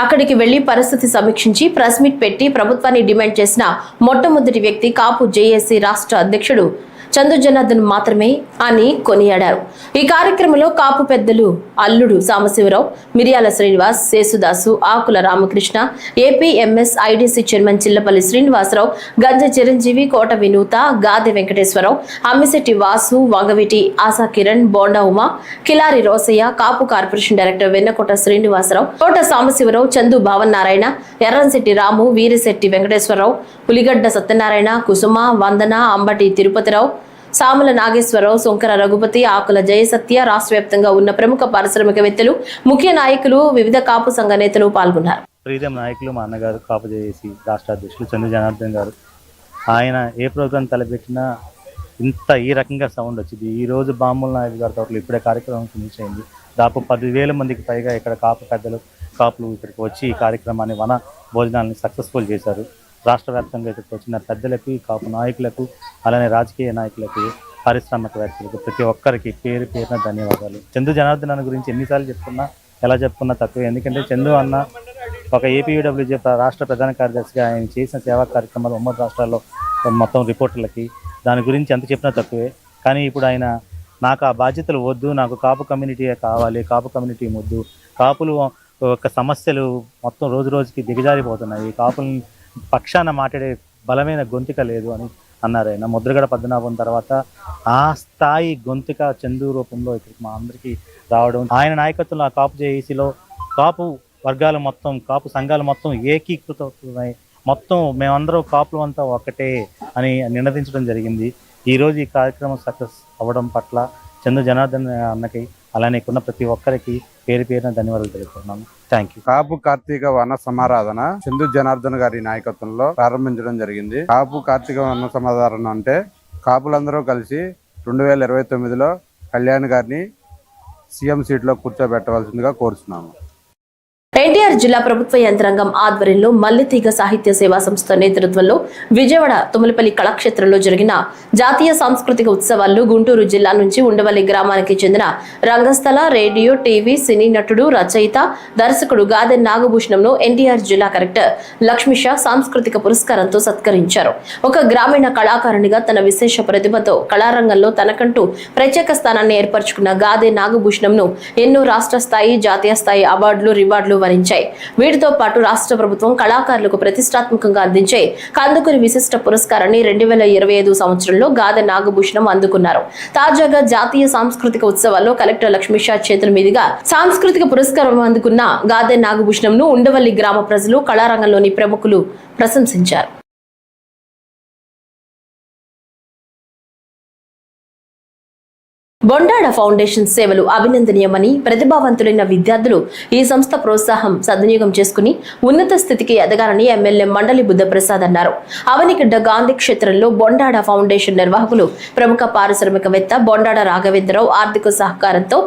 అక్కడికి వెళ్లి పరిస్థితి సమీక్షించి ప్రెస్ మీట్ పెట్టి ప్రభుత్వాన్ని డిమాండ్ చేసిన మొట్టమొదటి వ్యక్తి కాపు జేఏసీ రాష్ట్ర అధ్యక్షుడు చందు జనార్దన్ మాత్రమే అని కొనియాడారు. ఈ కార్యక్రమంలో కాపు పెద్దలు అల్లుడు Sambasivarao, Miriyala Srinivas, Sesudasu, Akula Ramakrishna, APMS IDC chairman Chillapalli Srinivasarao, Ganja Chiranjeevi, Kota Vinutha, Gade Venkateswararao, Ammisetti Vasu, Vangaveeti Asha Kiran, Bonda Uma, Kilari Rosaiah, Kapu corporation director Vennakota Srinivasarao, Kota Sambasivarao, Chandu Bhavan Narayana, Erramsetti Ramu, Veerisetti Venkateswararao, Puligadda Satyanarayana, Kusuma, Vandana, Ambati Tirupatirao, Samala Nageswararao, Sankara Raghupati, Akula Jayasatya, రాష్ట్ర వ్యాప్తంగా ఉన్న ప్రముఖ పారిశ్రామికవేత్తలు, ముఖ్య నాయకులు, వివిధ కాపు సంఘ నేతలు పాల్గొన్నారు. ప్రీతం నాయకులు మా అన్నగారు కాపు జేఏసీ రాష్ట్ర అధ్యక్షులు చందు జనార్దన్ గారు. ఆయన ఏ ప్రోగ్రాం తలపెట్టినా ఈ రకంగా సౌండ్ వచ్చింది. ఈ రోజు బాంబుల నాయుడు గారి తోటలో ఇప్పుడే కార్యక్రమం ఫినిష్ అయింది. దాదాపు 10,000 మందికి పైగా ఇక్కడ కాపు పెద్దలు, కాపులు ఇక్కడికి వచ్చి ఈ కార్యక్రమాన్ని, వన భోజనాలని సక్సెస్ఫుల్ చేశారు. రాష్ట్ర వ్యాప్తంగా ఇక్కడికి వచ్చిన పెద్దలకి, కాపు నాయకులకు, అలానే రాజకీయ నాయకులకి, పారిశ్రామికవేత్తలకు, ప్రతి ఒక్కరికి పేరు పేరున ధన్యవాదాలు. చందు జనార్దన్ అన్న గురించి ఎన్నిసార్లు చెప్పుకున్నా, ఎలా చెప్పుకున్నా తక్కువే. ఎందుకంటే చందు అన్న ఒక ఏపీయూడబ్ల్యూజే రాష్ట్ర ప్రధాన కార్యదర్శిగా ఆయన చేసిన సేవా కార్యక్రమాలు ఉమ్మడి రాష్ట్రాల్లో మొత్తం రిపోర్టర్లకి దాని గురించి ఎంత చెప్పినా తక్కువే. కానీ ఇప్పుడు ఆయన నాకు ఆ బాధ్యతలు వద్దు, నాకు కాపు కమ్యూనిటీ కావాలి, కాపు కమ్యూనిటీ వద్దు, కాపులు ఒక సమస్యలు మొత్తం రోజు రోజుకి దిగజారిపోతున్నాయి, కాపుల పక్షాన మాట్లాడే బలమైన గొంతుక లేదు అని అన్నారు. ఆయన ముద్రగడ పద్మనాభం తర్వాత ఆ స్థాయి గొంతుక చందు రూపంలో ఇక్కడికి మా అందరికీ రావడం, ఆయన నాయకత్వంలో ఆ కాపు జేఏసీలో కాపు వర్గాలు మొత్తం, కాపు సంఘాలు మొత్తం ఏకీకృతమవుతున్నాయి. మొత్తం మేమందరం కాపులు అంతా ఒకటే అని నినదించడం జరిగింది. ఈరోజు ఈ కార్యక్రమం సక్సెస్ అవ్వడం పట్ల చందు జనార్దన్ అన్నకి, అలానే ఉన్న ప్రతి ఒక్కరికి పేరు పేరున ధన్యవాదాలు తెలుపుతున్నాను. Thank you. కాపు కార్తీక వన సమారాధన చందు జనార్దన్ గారి నాయకత్వంలో ప్రారంభించడం జరిగింది. కాపు కార్తీక వన సమారాధన అంటే కాపులందరూ కలిసి 2029లో కళ్యాణ్ గారిని సీఎం సీట్లో కూర్చోబెట్టవలసిందిగా కోరుతున్నాము. ఎన్టీఆర్ జిల్లా ప్రభుత్వ యంత్రాంగం ఆధ్వర్యంలో మల్లెతీగ సాహిత్య సేవా సంస్థ నేతృత్వంలో విజయవాడ తుమ్మలపల్లి కళాక్షేత్రంలో జరిగిన జాతీయ సాంస్కృతిక ఉత్సవాల్లో గుంటూరు జిల్లా నుంచి ఉండవల్లి గ్రామానికి చెందిన రంగస్థల, రేడియో, టీవీ, సినీ నటుడు, రచయిత, దర్శకుడు గాదె నాగభూషణంను ఎన్టీఆర్ జిల్లా కలెక్టర్ లక్ష్మీషా సాంస్కృతిక పురస్కారంతో సత్కరించారు. ఒక గ్రామీణ కళాకారునిగా తన విశేష ప్రతిభతో కళారంగంలో తనకంటూ ప్రత్యేక స్థానాన్ని ఏర్పరచుకున్న గాదె నాగభూషణంను ఎన్నో రాష్ట్ర స్థాయి, జాతీయ స్థాయి అవార్డులు, రివార్డులు వరించాయి. వీటితో పాటు రాష్ట్ర ప్రభుత్వం కళాకారులకు ప్రతిష్టాత్మకంగా అందించే కందుకూరి విశిష్ట పురస్కారాన్ని 2025 సంవత్సరంలో గాదె నాగభూషణం అందుకున్నారు. తాజాగా జాతీయ సాంస్కృతిక ఉత్సవాల్లో కలెక్టర్ లక్ష్మీషా చేతుల మీదుగా సాంస్కృతిక పురస్కారం అందుకున్న గాదె నాగభూషణంను ఉండవల్లి గ్రామ ప్రజలు, కళారంగంలోని ప్రముఖులు ప్రశంసించారు. బొండాడ ఫౌండేషన్ సేవలు అభినందనీయమని, ప్రతిభావంతులైన విద్యార్థులు ఈ సంస్థ ప్రోత్సాహం సద్వినియోగం చేసుకుని ఉన్నత స్థితికి ఎదగాలని ఎమ్మెల్యే మండలి బుద్ధప్రసాద్ అన్నారు. అవనిగడ్డ గాంధీ క్షేత్రంలో బొండాడ ఫౌండేషన్ నిర్వాహకులు, ప్రముఖ పారిశ్రామికవేత్త బొండాడ రాఘవేంద్రరావు ఆర్థిక సహకారంతో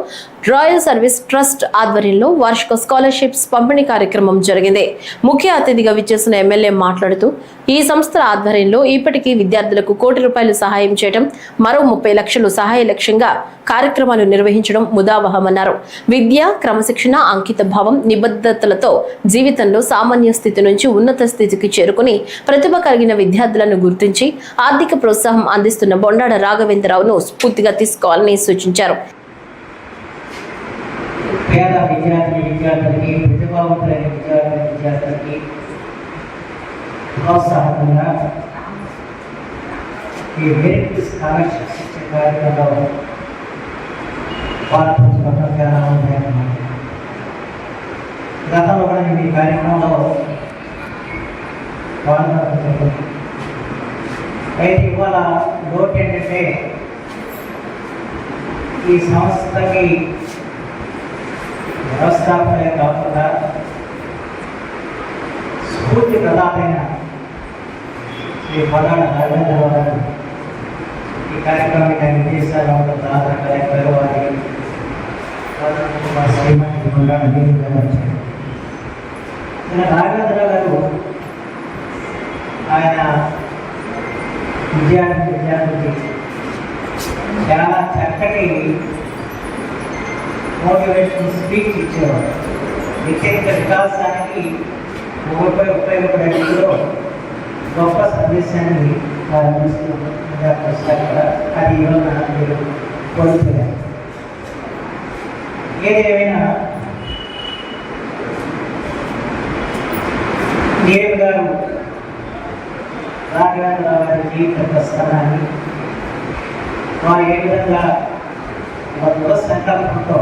రాయల్ సర్వీస్ ట్రస్ట్ ఆధ్వర్యంలో వార్షిక స్కాలర్షిప్స్ పంపిణీ కార్యక్రమం జరిగింది. ముఖ్య అతిథిగా విచ్చేసిన ఎమ్మెల్యే మాట్లాడుతూ ఈ సంస్థ ఆధ్వర్యంలో ఇప్పటికీ విద్యార్థులకు ₹1 సహాయం చేయడం, మరో 30 లక్షలు సహాయ లక్ష్యంగా కార్యక్రమాలు నిర్వహించడం ముదావహమన్నారు. విద్య, క్రమశిక్షణ, అంకిత భావం, నిబద్ధతలతో జీవితంలో సామాన్య స్థితి నుంచి ఉన్నత స్థితికి చేరుకుని ప్రతిభ కలిగిన విద్యార్థులను గుర్తించి ఆర్థిక ప్రోత్సాహం అందిస్తున్న బొండాడ రాఘవేంద్రరావును స్ఫూర్తిగా తీసుకోవాలని సూచించారు. పేద విద్యార్థులకి, ప్రతిభావంతులైన విద్యార్థులకి ప్రోత్సాహంగా ఈ మెరిట్ స్కాలర్షిప్స్ ఇచ్చే కార్యక్రమంలో పాల్పంచుకోవడం చాలా ఆనందకరమైన. గతంలో కూడా నేను ఈ కార్యక్రమంలో పాల్గొనడం జరిగింది. అయితే ఇవాళ లోటు ఏంటంటే ఈ సంస్థకి వ్యవస్థాపనే కాకుండా స్ఫూర్తి ప్రదాతైన శ్రీ బొండాడ రాఘవేంద్రరావు గారు ఈ కార్యక్రమానికి ఆయన విదేశాల్లో ఉన్న దాదాపు కలెక్టర్ వారి శ్రీమతి బొండాడ వచ్చారు. రాఘవేంద్రరావు గారు ఆయన విద్యార్థులకి చాలా చక్కటి మోటివేషన్ స్పీచ్ ఇచ్చేవారు. వ్యక్తిగత వికాసానికి ఉపయోగపడేందులో గొప్ప సందేశాన్ని అది ఈరోజు మీరు కోరుతున్నారు. ఏదేమైనా నేరు గారు రాఘవేంద్రరావు గారి జీవిత ప్రస్థానాన్ని వారు ఏ విధంగా ఒక దృఢ సంకల్పంతో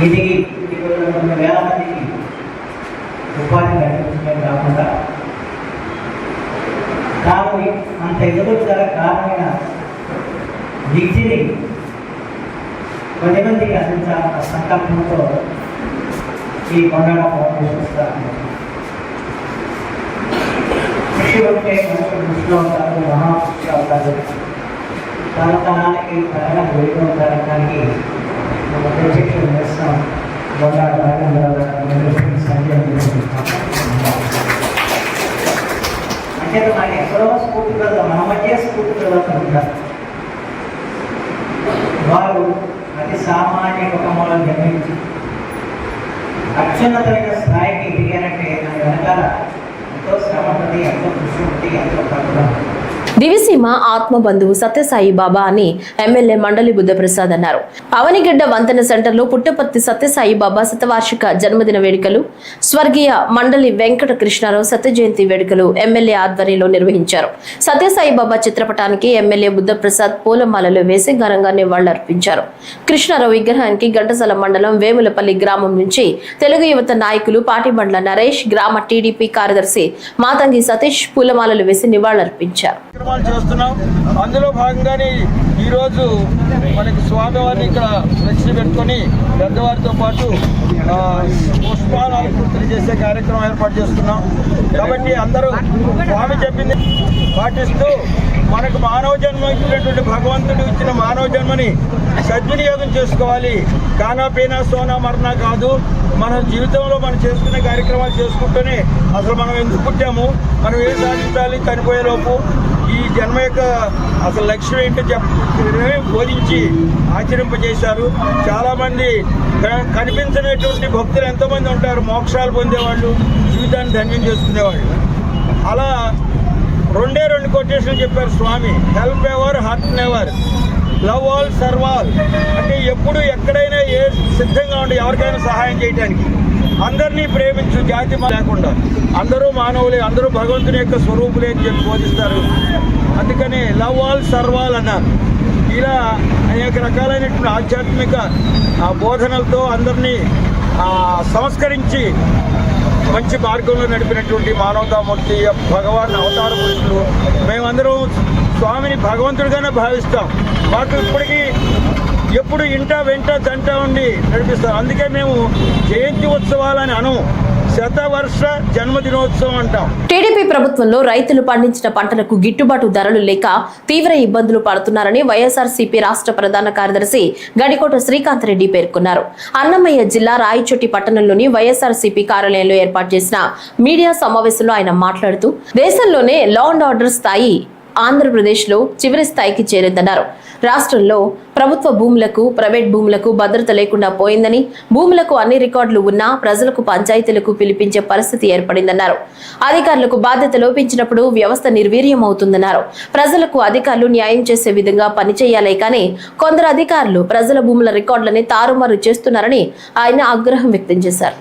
ఎదిగి 2,000 మందికి ఉపాధి కల్పించడమే కాకుండా తాను అంత ఎదుగుదల కారణమైన విద్యని 10 మందికి అందించాలన్న సంకల్పంతో ఈ బొండాడ ఫౌండేషన్ స్థాపించారు. కృషి ఉంటే మనుషులు దృష్టిలో ఉంటారు, మహాకృషి అవుతారు. తనతనానికి తన గురిగా ఉండడానికి ప్రత్యక్ష నిరసన బొండాడ రాఘవేంద్రరావు గారు సంజయ్ అంటే నాకు ఎక్కడో స్ఫూర్తి కదా మన మధ్య స్ఫూర్తి కదా. వారు అతి సామాన్య కుటుంబంలో జన్మించి అత్యున్నతమైన స్థాయికి ఎదిగారంటే దాని వెనకాల ఎంతో శ్రమ ఉంటుంది, ఎంతో కృషి ఉంటుంది, ఎంతో పట్టుదల. దివిసీమ ఆత్మబంధువు సత్యసాయి బాబా అని ఎమ్మెల్యే మండలి బుద్ధప్రసాద్ అన్నారు. అవనిగడ్డ వంతెన సెంటర్లో పుట్టపర్తి సత్యసాయి బాబా శతవార్షిక జన్మదిన వేడుకలు, స్వర్గీయ మండలి వెంకట కృష్ణారావు సత్య జయంతి వేడుకలు ఎమ్మెల్యే ఆధ్వర్యంలో నిర్వహించారు. సత్యసాయి బాబా చిత్రపటానికి ఎమ్మెల్యే బుద్ధప్రసాద్ పూలమాలలు వేసి ఘనంగా నివాళులర్పించారు. కృష్ణారావు విగ్రహానికి ఘంటసాల మండలం వేములపల్లి గ్రామం నుంచి తెలుగు యువత నాయకులు పాటిబండ్ల నరేష్, గ్రామ టీడీపీ కార్యదర్శి మాతంగి సతీష్ పూలమాలలు వేసి నివాళులర్పించారు. చేస్తున్నాం. అందులో భాగంగానే ఈరోజు మనకి స్వామివారిని ఇక్కడ ఫ్లెక్సీ పెట్టుకొని పెద్దవారితో పాటు పుష్పాలంకృతులు చేసే కార్యక్రమం ఏర్పాటు చేస్తున్నాం. కాబట్టి అందరూ స్వామి చెప్పింది పాటిస్తూ మనకు మానవ జన్మ ఇచ్చినటువంటి భగవంతుడు ఇచ్చిన మానవ జన్మని సద్వినియోగం చేసుకోవాలి. కానా పీనా సోనా మరణా కాదు. మన జీవితంలో మనం చేసుకునే కార్యక్రమాలు చేసుకుంటూనే అసలు మనం ఎందుకు పుట్టాము, మనం ఏం సాధించాలి, చనిపోయేలోపు ఈ జన్మ యొక్క అసలు లక్ష్యం ఏంటో బోధించి ఆచరింపజేశారు. చాలామంది కనిపించనేటువంటి భక్తులు ఎంతోమంది ఉంటారు, మోక్షాలు పొందేవాళ్ళు, జీవితాన్ని ధన్యం చేసుకునేవాళ్ళు. అలా రెండు కొటేషన్లు చెప్పారు స్వామి. Help ever, hurt never, love all, serve all. అంటే ఎప్పుడు ఎక్కడైనా సిద్ధంగా ఉండి ఎవరికైనా సహాయం చేయడానికి. అందరినీ ప్రేమించు, జాతి లేకుండా. అందరూ మానవులే, అందరూ భగవంతుని యొక్క స్వరూపులే అని చెప్పి బోధిస్తారు. అందుకని లవ్ ఆల్, సర్వ్ ఆల్ అన్నారు. ఇలా అనేక రకాలైనటువంటి ఆధ్యాత్మిక బోధనలతో అందరినీ సంస్కరించి మంచి మార్గంలో నడిపినటువంటి మానవతామూర్తి భగవాన్ అవతార పురుషులు. మేమందరం స్వామిని భగవంతుడిగానే భావిస్తాం. మాకు ఇప్పటికీ ఎప్పుడు ఇంట వెంట దంట ఉండి నడిపిస్తాం. అందుకే మేము జయంతి ఉత్సవాలని అను, శతవర్ష జన్మదినోత్సవం అంటాం. టీడీపీ ప్రభుత్వంలో రైతులు పండించిన పంటలకు గిట్టుబాటు ధరలు లేక తీవ్ర ఇబ్బందులు పడుతున్నారని వైఎస్ఆర్సీపీ రాష్ట్ర ప్రధాన కార్యదర్శి గడికోట శ్రీకాంత్ రెడ్డి పేర్కొన్నారు. అన్నమయ్య జిల్లా రాయచోటి పట్టణంలోని వైఎస్ఆర్సీపీ కార్యాలయంలో ఏర్పాటు చేసిన మీడియా సమావేశంలో ఆయన మాట్లాడుతూ దేశంలోనే లా అండ్ ఆర్డర్ స్థాయి ఆంధ్రప్రదేశ్ లో చివరి స్థాయికి చేరిందన్నారు. రాష్ట్రంలో ప్రభుత్వ భూములకు, ప్రైవేట్ భూములకు భద్రత లేకుండా పోయిందని, భూములకు అన్ని రికార్డులు ఉన్నా ప్రజలకు పంచాయతీలకు పిలిపించే పరిస్థితి ఏర్పడిందన్నారు. అధికారులకు బాధ్యత లోపించినప్పుడు వ్యవస్థ నిర్వీర్యం అవుతుందన్నారు. ప్రజలకు అధికారులు న్యాయం చేసే విధంగా పనిచేయాలే కానీ కొందరు అధికారులు ప్రజల భూముల రికార్డులని తారుమారు చేస్తున్నారని ఆయన ఆగ్రహం వ్యక్తం చేశారు.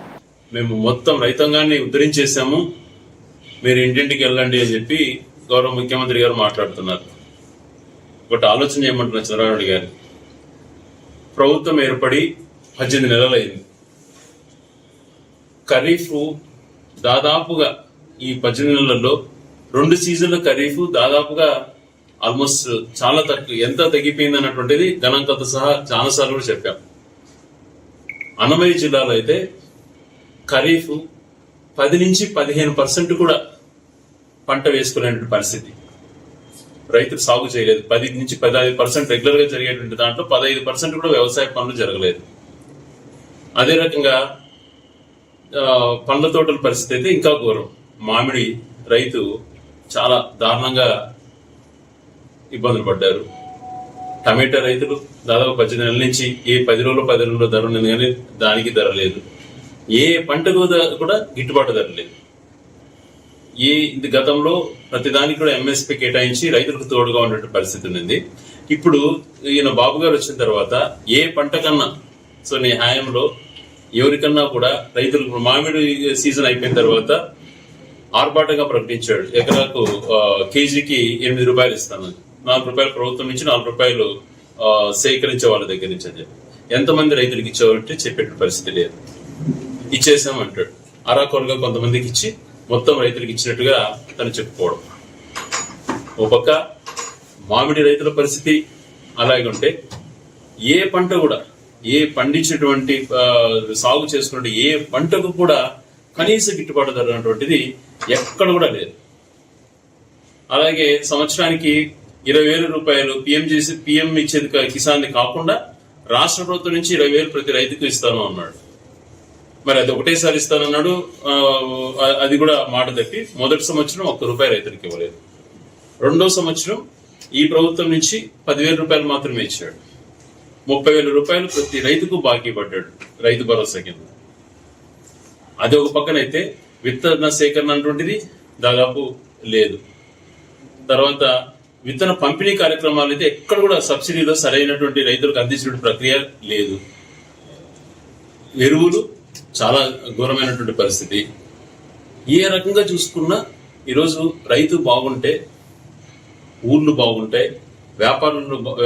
మేము మొత్తం రైతాంగాన్ని ఉద్ధరించేశాము, మీరు ఇంటింటికి వెళ్ళండి అని చెప్పి గౌరవ ముఖ్యమంత్రి గారు మాట్లాడుతున్నారు. ఒకటి ఆలోచన చేయమంటున్నారు చంద్రబాబు గారు. ప్రభుత్వం ఏర్పడి 18 నెలలైంది. ఖరీఫ్ దాదాపుగా ఈ 18 నెలల్లో 2 సీజన్ల ఖరీఫ్ దాదాపుగా ఆల్మోస్ట్ చాలా తక్కువ, ఎంత తగ్గిపోయింది అన్నటువంటిది గణాంకాలతో సహా చాలా సార్లు కూడా చెప్పాం. అన్నమయ్య జిల్లాలో అయితే ఖరీఫ్ 10 నుంచి 15% కూడా పంట వేసుకునేటువంటి పరిస్థితి. రైతులు సాగు చేయలేదు. 10 నుంచి 15% రెగ్యులర్ గా జరిగేటువంటి దాంట్లో 15% కూడా వ్యవసాయ పనులు జరగలేదు. అదే రకంగా పండ్ల తోటల పరిస్థితి అయితే ఇంకా ఘోరం. మామిడి రైతు చాలా దారుణంగా ఇబ్బందులు పడ్డారు. టమాటా రైతులు దాదాపు 18 నెలల నుంచి ఏ 10 రోజులు ధర ఉన్నది కానీ దానికి ధర లేదు. ఏ పంటకు కూడా గిట్టుబాటు ధర లేదు. గతంలో ప్రతిదానికి కూడా ఎంఎస్పీ కేటాయించి రైతులకు తోడుగా ఉండే పరిస్థితి ఉంది. ఇప్పుడు ఈయన బాబు గారు వచ్చిన తర్వాత ఏ పంట కన్నా, సో నీ హాయంలో ఎవరికన్నా కూడా రైతులకు మామిడి సీజన్ అయిపోయిన తర్వాత ఆర్భాటంగా ప్రకటించాడు. ఎకరాకు కేజీకి 8 రూపాయలు ఇస్తాను, 4 రూపాయలు ప్రభుత్వం నుంచి, 4 రూపాయలు సేకరించే వాళ్ళ దగ్గర నుంచి అని చెప్పి. ఎంతమంది రైతులకు ఇచ్చేవారంటే చెప్పేట పరిస్థితి లేదు. ఇచ్చేసామంటాడు. అరాకొరగా కొంతమందికి ఇచ్చి మొత్తం రైతులకు ఇచ్చినట్టుగా తను చెప్పుకోవడం. ఓ పక్క మామిడి రైతుల పరిస్థితి అలాగే ఉంటే ఏ పంట కూడా, ఏ పండించినటువంటి సాగు చేసుకున్న ఏ పంటకు కూడా కనీస గిట్టుబాటు ధర అన్నటువంటిది ఎక్కడ కూడా లేదు. అలాగే సంవత్సరానికి 20,000 రూపాయలు పిఎం ఇచ్చేది కిసాన్ కాకుండా రాష్ట్ర ప్రభుత్వం నుంచి 20,000 ప్రతి రైతుకు ఇస్తాను అన్నాడు. మరి అది ఒకటేసారి ఇస్తానన్నాడు. అది కూడా మాట తప్పి మొదటి సంవత్సరం ₹1 రైతులకు ఇవ్వలేదు. రెండో సంవత్సరం ఈ ప్రభుత్వం నుంచి 10,000 రూపాయలు మాత్రమే ఇచ్చాడు. 30,000 రూపాయలు ప్రతి రైతుకు బాకీ పడ్డాడు రైతు భరోసా కింద. అది ఒక పక్కనైతే విత్తన సేకరణ అటువంటిది దాదాపు లేదు. తర్వాత విత్తన పంపిణీ కార్యక్రమాలు అయితే ఎక్కడ కూడా సబ్సిడీలో సరైనటువంటి రైతులకు అందించిన ప్రక్రియ లేదు. ఎరువులు చాలా ఘోరమైనటువంటి పరిస్థితి. ఏ రకంగా చూసుకున్నా ఈరోజు రైతు బాగుంటే ఊర్లు బాగుంటాయి,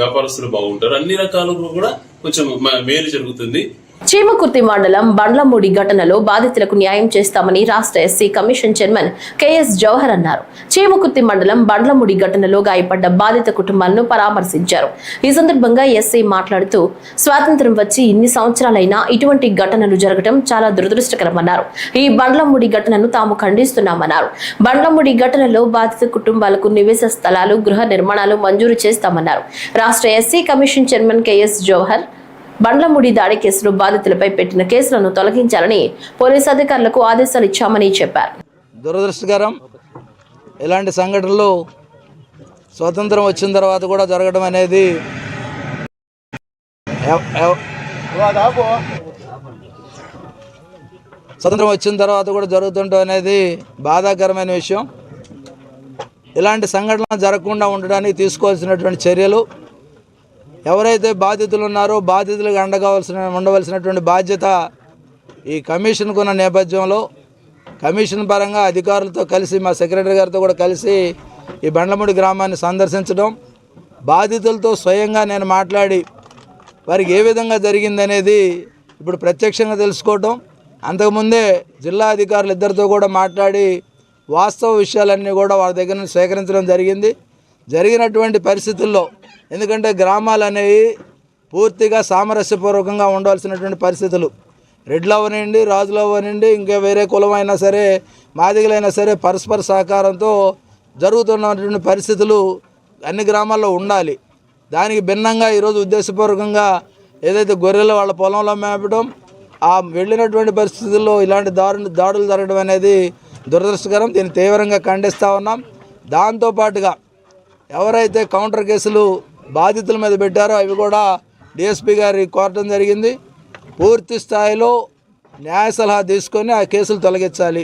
వ్యాపారస్తులు బాగుంటారు, అన్ని రకాలుగా కూడా కొంచెం మేలు జరుగుతుంది. చీమకుర్తి మండలం బండ్లమూడి ఘటనలో బాధితులకు న్యాయం చేస్తామని రాష్ట్ర SC commission chairman KS Jawahar అన్నారు. చీమకుర్తి మండలం బండ్లమూడి ఘటనలో గాయపడ్డ బాధిత కుటుంబాలను పరామర్శించారు. ఈ సందర్భంగా ఎస్సీ మాట్లాడుతూ స్వాతంత్ర్యం వచ్చి ఇన్ని సంవత్సరాలైనా ఇటువంటి ఘటనలు జరగడం చాలా దురదృష్టకరమన్నారు. ఈ బండ్లమూడి ఘటనను తాము ఖండిస్తున్నామన్నారు. బండ్లమూడి ఘటనలో బాధిత కుటుంబాలకు నివేశ స్థలాలు, గృహ నిర్మాణాలు మంజూరు చేస్తామన్నారు. రాష్ట్ర SC commission chairman KS Jawahar Bandlamudi దాడి కేసులో బాధితులపై పెట్టిన కేసులను తొలగించాలని పోలీసు అధికారులకు ఆదేశాలు ఇచ్చామని చెప్పారు. దురదృష్టకరం. ఇలాంటి సంఘటనలు స్వతంత్రం వచ్చిన తర్వాత కూడా జరగడం అనేది స్వతంత్రం వచ్చిన తర్వాత కూడా జరుగుతుండడం అనేది బాధాకరమైన విషయం. ఇలాంటి సంఘటనలు జరగకుండా ఉండడానికి తీసుకోవాల్సినటువంటి చర్యలు, ఎవరైతే బాధితులు ఉన్నారో బాధితులకు అండగా ఉండవలసినటువంటి బాధ్యత ఈ కమిషన్కు ఉన్న నేపథ్యంలో కమిషన్ పరంగా అధికారులతో కలిసి మా సెక్రటరీ గారితో కూడా కలిసి ఈ బండ్లమూడి గ్రామాన్ని సందర్శించడం, బాధితులతో స్వయంగా నేను మాట్లాడి వారికి ఏ విధంగా జరిగిందనేది ఇప్పుడు ప్రత్యక్షంగా తెలుసుకోవటం, అంతకుముందే జిల్లా అధికారులు ఇద్దరితో కూడా మాట్లాడి వాస్తవ విషయాలన్నీ కూడా వారి దగ్గర నుంచి సేకరించడం జరిగింది. జరిగినటువంటి పరిస్థితుల్లో, ఎందుకంటే గ్రామాలు అనేవి పూర్తిగా సామరస్యపూర్వకంగా ఉండవలసినటువంటి పరిస్థితులు, రెడ్లు అవనండి, రాజులు అవనండి, ఇంకా వేరే కులం అయినా సరే, మాదిగలైనా సరే పరస్పర సహకారంతో జరుగుతున్నటువంటి పరిస్థితులు అన్ని గ్రామాల్లో ఉండాలి. దానికి భిన్నంగా ఈరోజు ఉద్దేశపూర్వకంగా ఏదైతే గొర్రెలు వాళ్ళ పొలంలో మేపడం, ఆ వెళ్ళినటువంటి పరిస్థితుల్లో ఇలాంటి దాడులు జరగడం అనేది దురదృష్టకరం. దీన్ని తీవ్రంగా ఖండిస్తూ ఉన్నాం. దాంతోపాటుగా ఎవరైతే కౌంటర్ కేసులు బాధితుల మీద పెట్టారో అవి కూడా డిఎస్పీ గారి కోరటం జరిగింది. పూర్తి స్థాయిలో న్యాయ సలహా తీసుకొని ఆ కేసులు తొలగించాలి.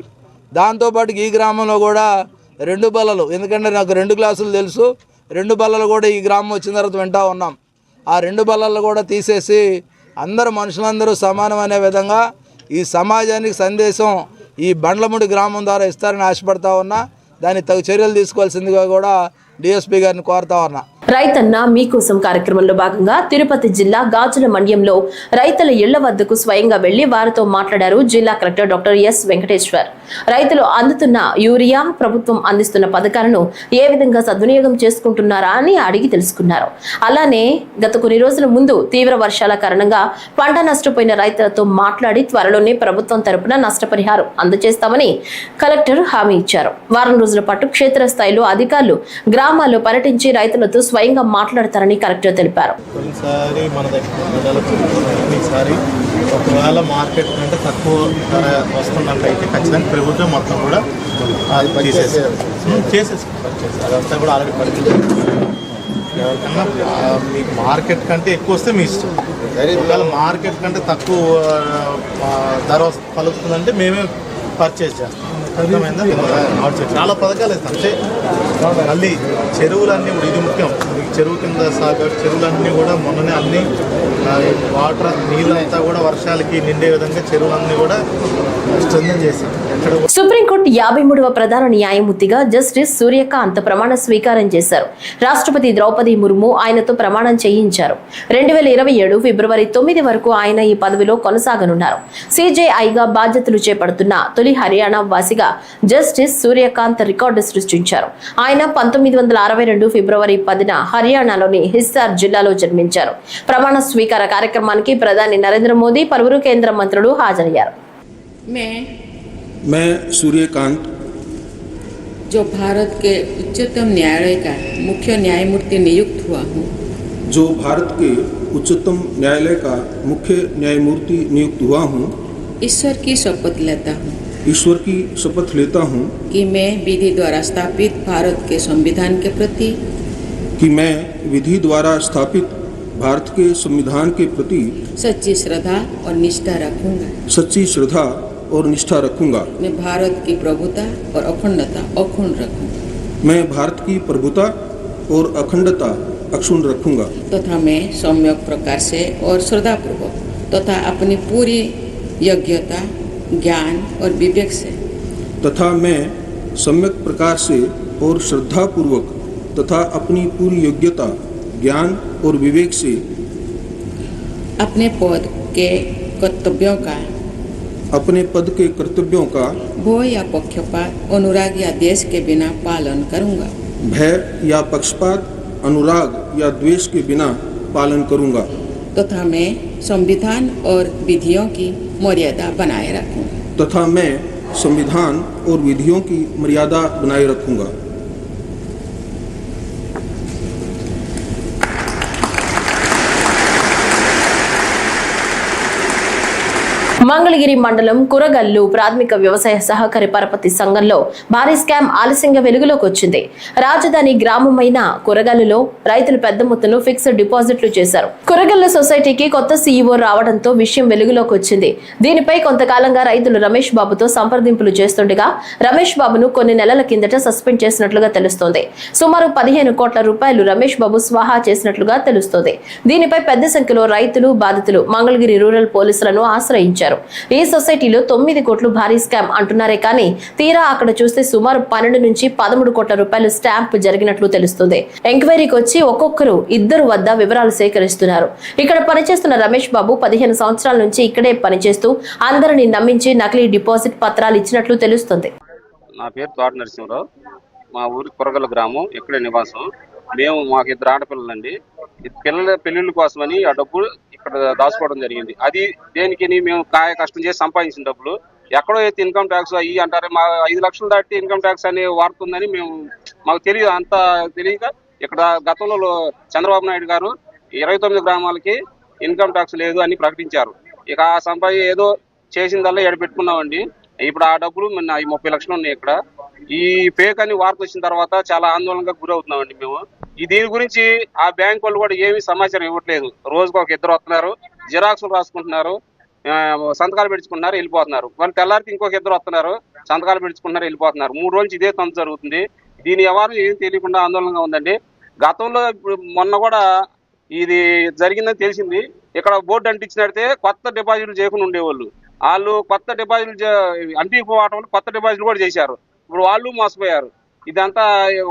దాంతోపాటు ఈ గ్రామంలో కూడా 2 బల్లలు, ఎందుకంటే నాకు 2 క్లాసులు తెలుసు, 2 బల్లలు కూడా ఈ గ్రామం వచ్చిన తర్వాత వింటూ ఉన్నాం. ఆ 2 బల్లలు కూడా తీసేసి అందరూ మనుషులందరూ సమానం అనే విధంగా ఈ సమాజానికి సందేశం ఈ బండ్లమూడి గ్రామం ద్వారా ఇస్తారని ఆశపడతా ఉన్నా. దానికి తగు చర్యలు తీసుకోవాల్సిందిగా కూడా డిఎస్పీ గారిని కోరుతా ఉన్నా. రైతన్న మీకోసం కార్యక్రమంలో భాగంగా తిరుపతి జిల్లా గాజుల మండ్యంలో రైతుల ఇళ్ల వద్దకు స్వయంగా వెళ్లి వారితో మాట్లాడారు జిల్లా కలెక్టర్ డాక్టర్ ఎస్ వెంకటేశ్వర్. రైతులు అందుతున్న యూరియా, ప్రభుత్వం అందిస్తున్న పథకాలను ఏ విధంగా సద్వినియోగం చేసుకుంటున్నారా అని అడిగి తెలుసుకున్నారు. అలానే గత కొన్ని రోజుల ముందు తీవ్ర వర్షాల కారణంగా పంట నష్టపోయిన రైతులతో మాట్లాడి త్వరలోనే ప్రభుత్వం తరపున నష్టపరిహారం అందజేస్తామని కలెక్టర్ హామీ ఇచ్చారు. వారం రోజుల పాటు క్షేత్రస్థాయిలో అధికారులు గ్రామాల్లో పర్యటించి రైతులతో స్వయంగా మాట్లాడతారని కలెక్టర్ తెలిపారు. కొన్నిసారి మన దగ్గర ఒకవేళ మార్కెట్ కంటే తక్కువ ధర వస్తున్నట్టయితే ఖచ్చితంగా ప్రభుత్వం మొత్తం కూడా చేసేసి అదంతా కూడా ఆల్రెడీ పరిగణించారు. ఎవరికన్నా మీకు మార్కెట్ కంటే ఎక్కువ వస్తే మీ ఇష్టం. ఒకవేళ మార్కెట్ కంటే తక్కువ ధర పలుకుతుందంటే మేమే పర్చేజ్ చేస్తాం. అర్థమైందా? చాలా పథకాలు ఇస్తాం. అంటే మళ్ళీ చెరువులన్నీ కూడా ఇది ముఖ్యం. చెరువు కింద సాగు చెరువులన్నీ కూడా మొన్ననే అన్ని వాటర్ నీళ్ళంతా కూడా వర్షాలకి నిండే విధంగా చెరువులన్నీ కూడా స్ట్రెంథెన్ చేశాం. సుప్రీంకోర్టు 53వ ప్రధాన న్యాయమూర్తిగా జస్టిస్ సూర్యకాంత్ ప్రమాణ స్వీకారం చేశారు. రాష్ట్రపతి ద్రౌపది ముర్ము ఆయనతో ప్రమాణం చేయించారు. 2027 ఫిబ్రవరి 9 వరకు ఆయన ఈ పదవిలో కొనసాగనున్నారు. సిజేఐగా బాధ్యతలు చేపడుతున్న తొలి హర్యానా వాసిగా జస్టిస్ సూర్యకాంత్ రికార్డు సృష్టించారు. ఆయన 1962 ఫిబ్రవరి 10న హర్యానాలోని హిస్సార్ జిల్లాలో జన్మించారు. ప్రమాణ స్వీకార కార్యక్రమానికి ప్రధాని నరేంద్ర మోదీ, పలువురు కేంద్ర మంత్రులు హాజరయ్యారు. मैं सूर्यकांत जो भारत के उच्चतम न्यायालय का मुख्य न्यायमूर्ति नियुक्त हुआ हूँ, जो भारत के उच्चतम न्यायालय का मुख्य न्यायमूर्ति नियुक्त हुआ हूँ, ईश्वर की शपथ लेता हूँ ईश्वर की शपथ लेता हूँ कि मैं विधि द्वारा स्थापित भारत के संविधान के प्रति भारत के संविधान के प्रति सच्ची श्रद्धा और निष्ठा रखूंगा। मैं भारत की प्रभुता और अखंडता अक्षुण्ण रखूंगा। तथा मैं सम्यक प्रकार से और श्रद्धापूर्वक तथा अपनी पूरी योग्यता ज्ञान और विवेक से अपने पद के कर्तव्यों का भय या पक्षपात अनुराग या द्वेष के बिना पालन करूंगा। तथा मैं संविधान और विधियों की मर्यादा बनाए रखूंगा। మంగళగిరి మండలం కురగల్లు ప్రాథమిక వ్యవసాయ సహకారి పరపతి సంఘంలో భారీ స్కామ్ ఆలస్యంగా వెలుగులోకి వచ్చింది. రాజధాని గ్రామమైన కురగల్లులో రైతులు పెద్ద మొత్తంలో ఫిక్స్డ్ డిపాజిట్లు చేశారు. కురగల్లు సొసైటీకి కొత్త సీఈఓ రావడంతో విషయం వెలుగులోకి వచ్చింది. దీనిపై కొంతకాలంగా రైతులు రమేష్ బాబుతో సంప్రదింపులు చేస్తుండగా రమేష్ బాబును కొన్ని నెలల కిందట సస్పెండ్ చేసినట్లుగా తెలుస్తోంది. సుమారు 15 కోట్ల రూపాయలు రమేష్ బాబు స్వాహా చేసినట్లుగా తెలుస్తోంది. దీనిపై పెద్ద సంఖ్యలో రైతులు బాధితులు మంగళగిరి రూరల్ పోలీసులను ఆశ్రయించారు. ఈ సొసైటీలో 9 కోట్లు భారీ స్కామ్ అంటున్నారే కానీ తీరా అక్కడ చూస్తే సుమారు 12 నుంచి 13 కోట్ల రూపాయలు స్టాంప్ జరిగినట్లు తెలుస్తుంది. ఎంక్వైరీకి వచ్చి ఒక్కొక్కరు ఇద్దరు వద్ద వివరాలు సేకరిస్తున్నారు. ఇక్కడ పనిచేస్తున్న రమేష్ బాబు 15 సంవత్సరాల నుంచి ఇక్కడే పనిచేస్తూ అందరినీ నమ్మించి నకిలీ డిపాజిట్ పత్రాలు ఇచ్చినట్లు తెలుస్తుంది. నా పేరు తోట నరసింహరావు. మా ఊరి కురగల గ్రామం, ఇక్కడే నివాసం. మాకు 2 ఆడపిల్లలండి. పిల్లల పెళ్లిళ్ళ కోసమని ఆ డబ్బు ఇక్కడ దాచుకోవడం జరిగింది. అది దేనికి మేము కష్టం చేసి సంపాదించిన డబ్బులు ఎక్కడో అయితే ఇన్కమ్ ట్యాక్స్ అయ్యి అంటారు. మా 5 లక్షలు దాటి ఇన్కమ్ ట్యాక్స్ అనే వాడుతుందని మాకు తెలియదు. అంత తెలియక ఇక్కడ గతంలో చంద్రబాబు నాయుడు గారు 29 గ్రామాలకి ఇన్కమ్ ట్యాక్స్ లేదు అని ప్రకటించారు. ఇక ఆ ఏదో చేసిందల్లా ఎడబెట్టుకున్నామండి. ఇప్పుడు ఆ డబ్బులు 30 లక్షలు ఉన్నాయి ఇక్కడ. ఈ ఫేక్ అని వార్త వచ్చిన తర్వాత చాలా ఆందోళనగా గురవుతున్నామండి మేము. దీని గురించి ఆ బ్యాంక్ వాళ్ళు కూడా ఏమీ సమాచారం ఇవ్వట్లేదు. రోజుకు ఒక 2 వస్తున్నారు, జిరాక్సులు రాసుకుంటున్నారు, సంతకాలు పెట్టుకుంటున్నారు, వెళ్ళిపోతున్నారు. వాళ్ళు తెల్లారికి ఇంకొక 2 వస్తున్నారు, సంతకాలు పెట్టుకుంటున్నారు, వెళ్ళిపోతున్నారు. 3 రోజులు ఇదే తంతు జరుగుతుంది. దీని వ్యవహారం ఏం తెలియకుండా ఆందోళనగా ఉందండి. గతంలో మొన్న కూడా ఇది జరిగిందని తెలిసింది. ఇక్కడ బోర్డు అంటించినట్టే కొత్త డిపాజిట్లు చేయకుండా ఉండేవాళ్ళు. వాళ్ళు కొత్త డిపాజిట్లు అంటిపోవటం వల్ల కొత్త డిపాజిట్లు కూడా చేశారు. ఇప్పుడు వాళ్ళు మోసపోయారు. ఇదంతా